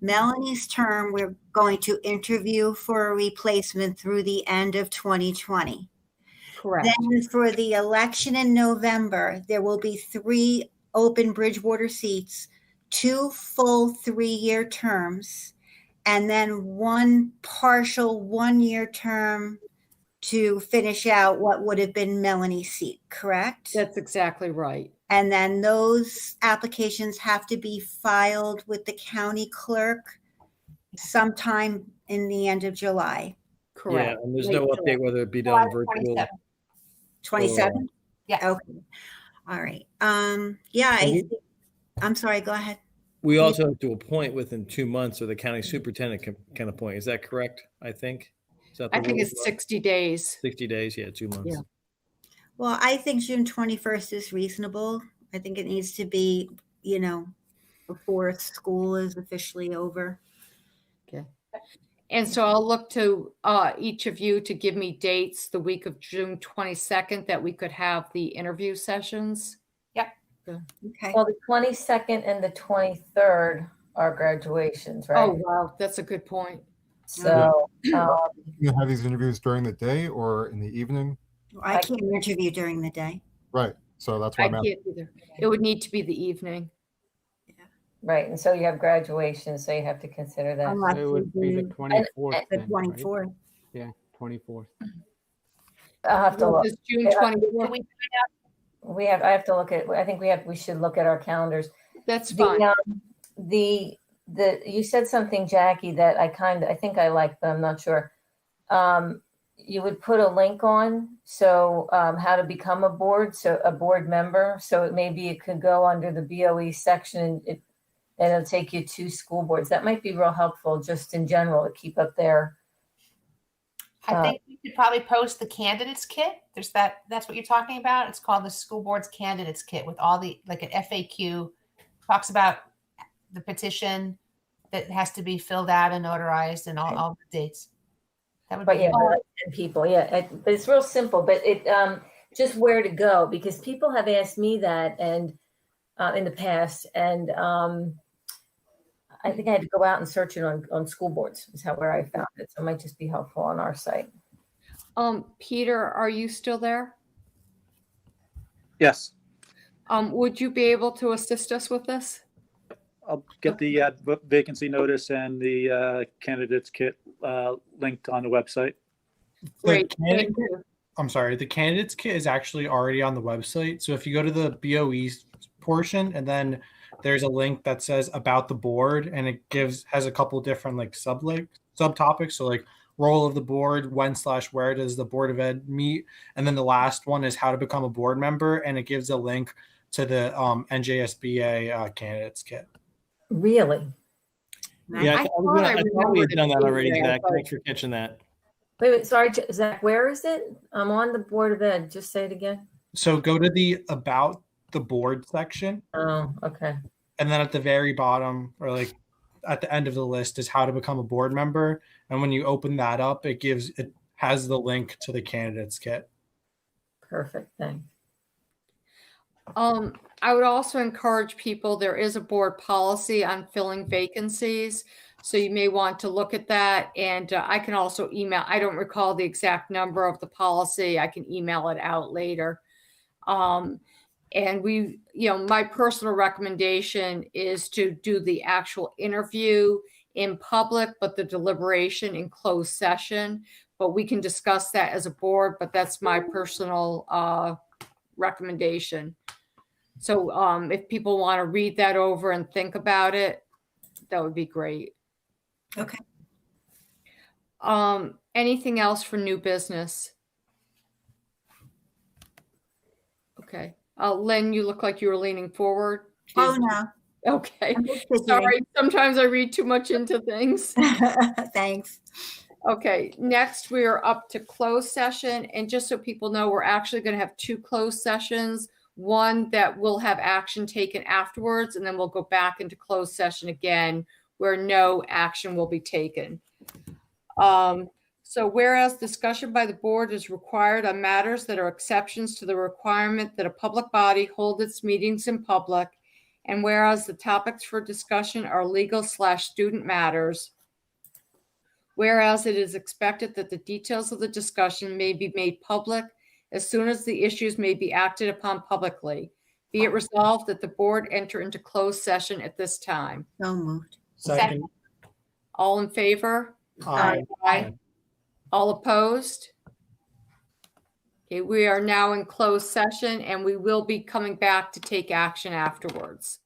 Melanie's term, we're going to interview for a replacement through the end of 2020. Correct. Then for the election in November, there will be 3 open Bridgewater seats, 2 full 3-year terms, and then 1 partial 1-year term to finish out what would have been Melanie's seat, correct? That's exactly right. And then those applications have to be filed with the county clerk sometime in the end of July. Correct. Yeah, and there's no update whether it be done July virtual. 27? Yeah. Okay. All right. I'm sorry, go ahead. We also have to appoint within 2 months, or the county superintendent can appoint. Is that correct? I think. Is that the I think rules? it's 60 days. 60 days. Yeah, 2 months. Yeah. Well, I think June 21st is reasonable. I think it needs to be, before school is officially over. Okay. And so I'll look to each of you to give me dates the week of June 22nd that we could have the interview sessions. Yep. Okay. Well, the 22nd and the 23rd are graduations, right? Oh, wow. That's a good point. So, You have these interviews during the day or in the evening? I can't interview during the day. Right. So that's why I I'm can't either. It would need to be the evening. right. And so you have graduation, so you have to consider that. Unless It would be the 24th. the then, right? 24th. Yeah, 24th. I'll have to look. It's June 24th. I have to look at, I think we should look at our calendars. That's fine. You said something, Jackie, that I think I liked, but I'm not sure. You would put a link on, so how to become a board member. So maybe it could go under the BOE section, and it'll take you to school boards. That might be real helpful, just in general, to keep up there. I think we could probably post the candidates kit. That's what you're talking about. It's called the School Board's Candidates Kit, with all the, like, an FAQ, talks about the petition that has to be filled out and notarized and all the dates. That would But be yeah, like 10 people, yeah. But it's real simple, but it just where to go, because people have asked me that and in the past, and I think I had to go out and search it on school boards is where I found it. So it might just be helpful on our site. Peter, are you still there? Yes, Would you be able to assist us with this? I'll get the vacancy notice and the candidates kit linked on the website. Great. Thank you. I'm sorry, the candidates kit is actually already on the website. So if you go to the BOE portion, and then there's a link that says about the board, and it has a couple different subtopics. So like role of the board, when/where does the Board of Ed meet, and then the last one is how to become a board member, and it gives a link to the NJSBA candidates kit. Really? Yeah, I thought we had done that already, Zach. Thanks for catching that. Wait, sorry, Zach, where is it? I'm on the Board of Ed. Just say it again. So go to the about the board section. Oh, okay. And then at the very bottom, or like at the end of the list, is how to become a board member. And when you open that up, it has the link to the candidates kit. Perfect. Thanks. I would also encourage people, there is a board policy on filling vacancies. So you may want to look at that. And I can also email, I don't recall the exact number of the policy. I can email it out later. And my personal recommendation is to do the actual interview in public, but the deliberation in closed session. But we can discuss that as a board, but that's my personal recommendation. So if people want to read that over and think about it, that would be great. Okay. Anything else for new business? Okay. Lynn, you look like you were leaning forward. Oh, no. Okay. I'm just fidgeting. Sorry. Sometimes I read too much into things. Thanks. Okay. Next, we are up to closed session. And just so people know, we're actually going to have 2 closed sessions. One that will have action taken afterwards, and then we'll go back into closed session again where no action will be taken. So whereas discussion by the board is required on matters that are exceptions to the requirement that a public body hold its meetings in public, and whereas the topics for discussion are legal/student matters, whereas it is expected that the details of the discussion may be made public as soon as the issues may be acted upon publicly, be it resolved that the board enter into closed session at this time. So moved. Second. All in favor? Aye. Aye. All opposed? Okay, we are now in closed session and we will be coming back to take action afterwards.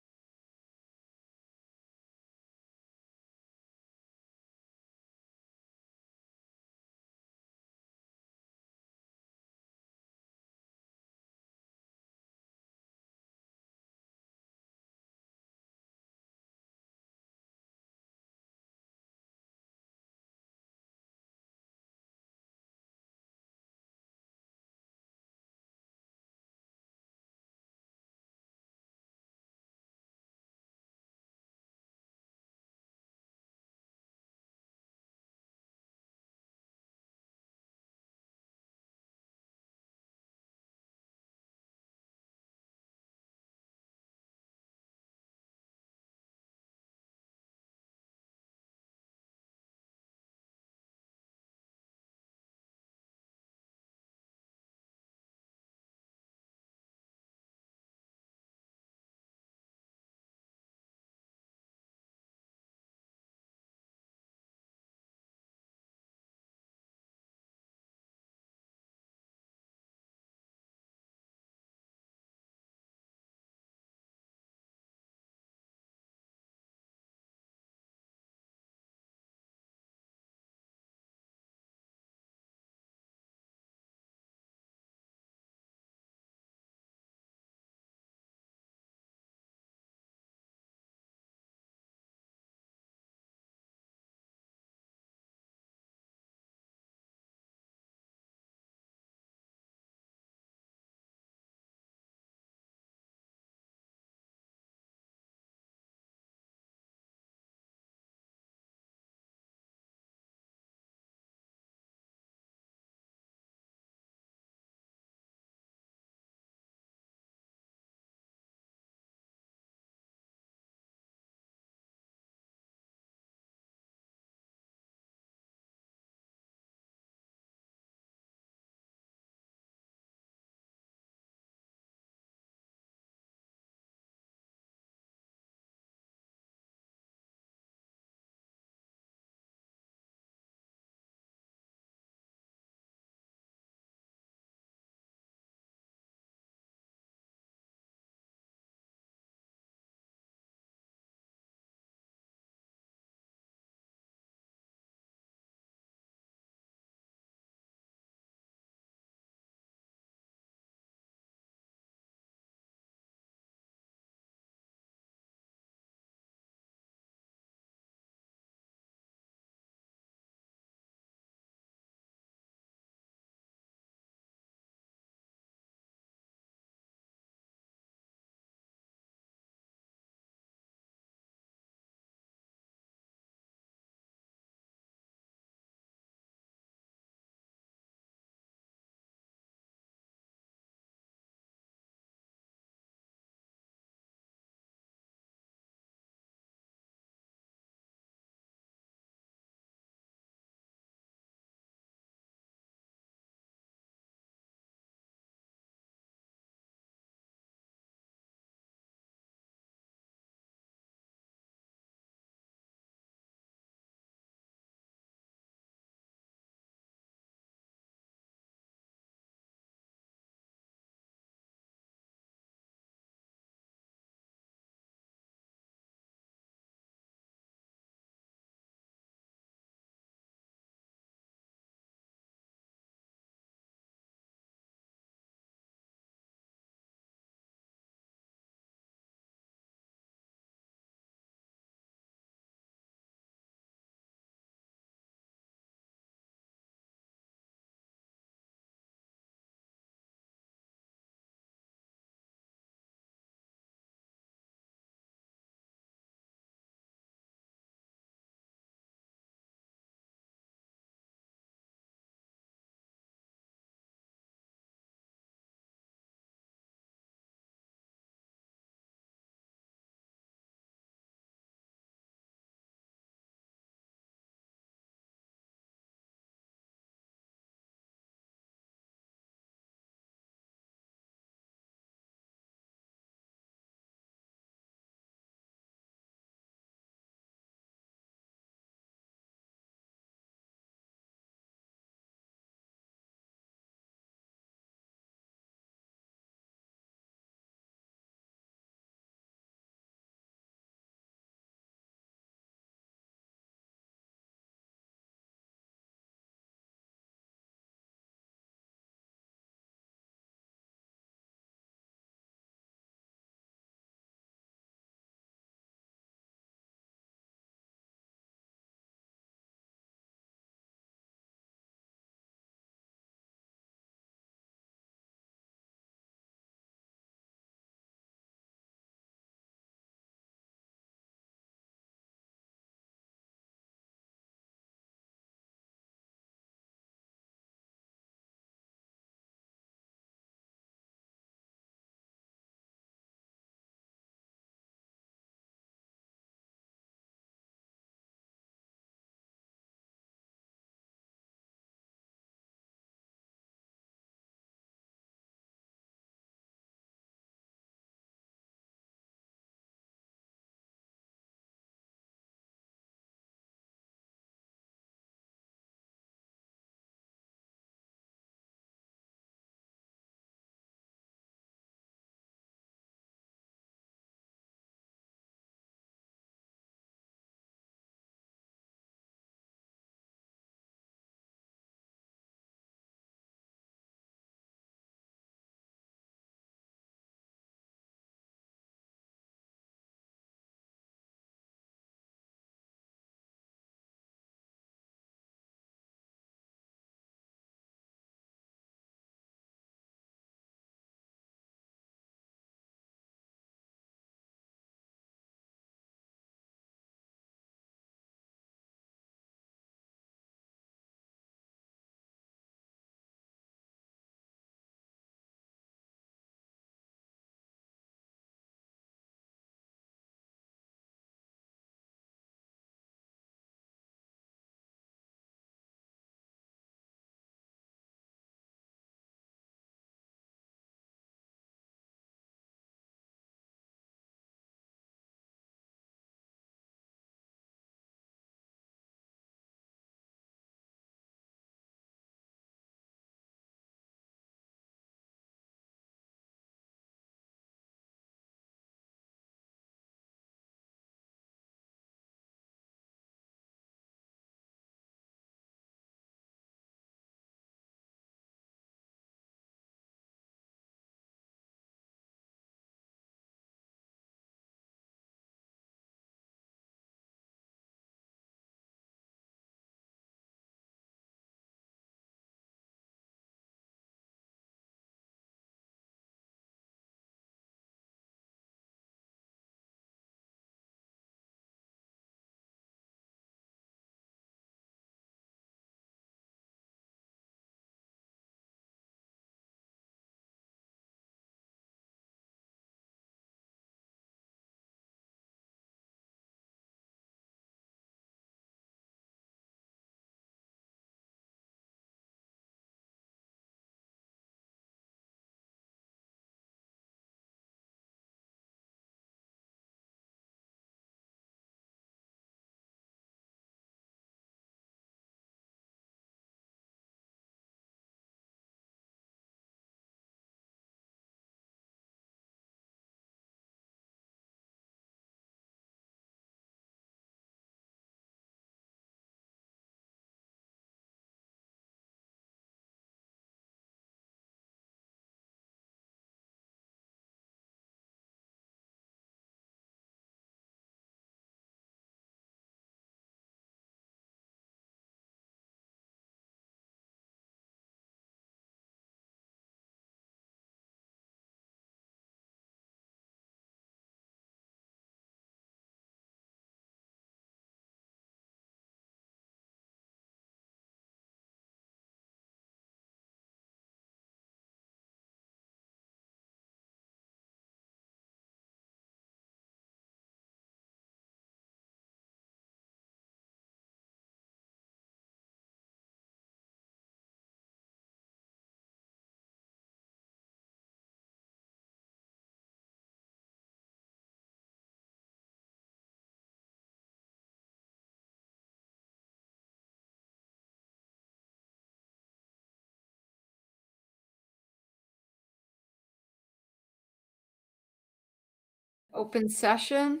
open session.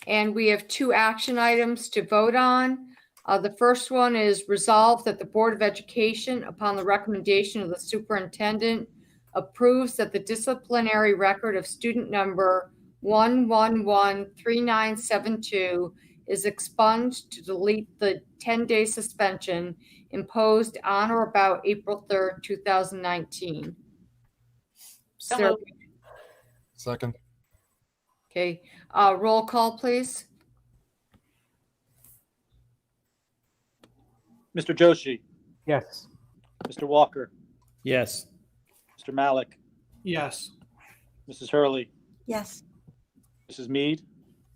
And we have two action items to vote on. The first one is resolved that the Board of Education, upon the recommendation of the superintendent, approves that the disciplinary record of student number 1113972 is expunged to delete the 10-day suspension imposed on or about April 3rd, 2019. So Sir- moved. Second. Okay, roll call, please. Mr. Joshi, Yes. Mr. Walker, Yes. Mr. Malik, Yes. Mrs. Hurley, Yes. Mrs. Mead,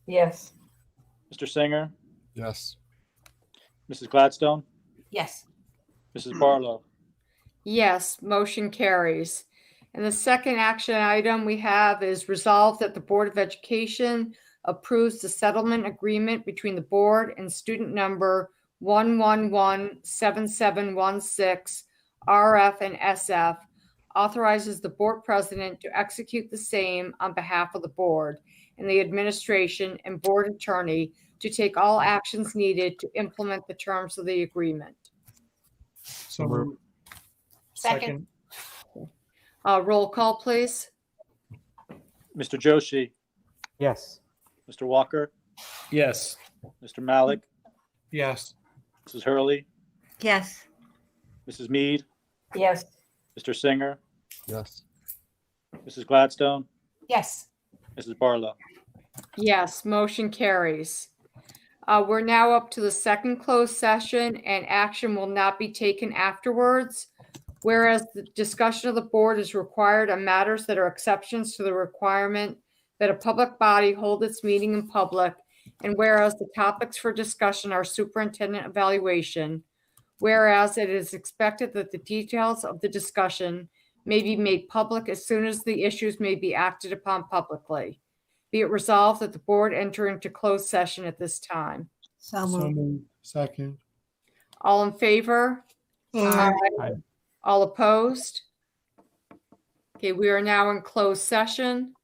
Yes. Mr. Singer, Yes. Mrs. Gladstone, Yes. Mrs. Barlow. Yes, motion carries. And the second action item we have is resolved that the Board of Education approves the settlement agreement between the board and student number 1117716 RF and SF, authorizes the board president to execute the same on behalf of the board and the administration and board attorney to take all actions needed to implement the terms of the agreement. So moved. Second. Roll call, please. Mr. Joshi, Yes. Mr. Walker, Yes. Mr. Malik, Yes. Mrs. Hurley, Yes. Mrs. Mead, Yes. Mr. Singer, Yes. Mrs. Gladstone, Yes. Mrs. Barlow. Yes, motion carries. We're now up to the second closed session, and action will not be taken afterwards. Whereas the discussion of the board is required on matters that are exceptions to the requirement that a public body hold its meeting in public, and whereas the topics for discussion are superintendent evaluation, whereas it is expected that the details of the discussion may be made public as soon as the issues may be acted upon publicly. Be it resolved that the board enter into closed session at this time. So So moved. moved. Second. All in favor? Aye. Aye. All opposed? Okay, we are now in closed session.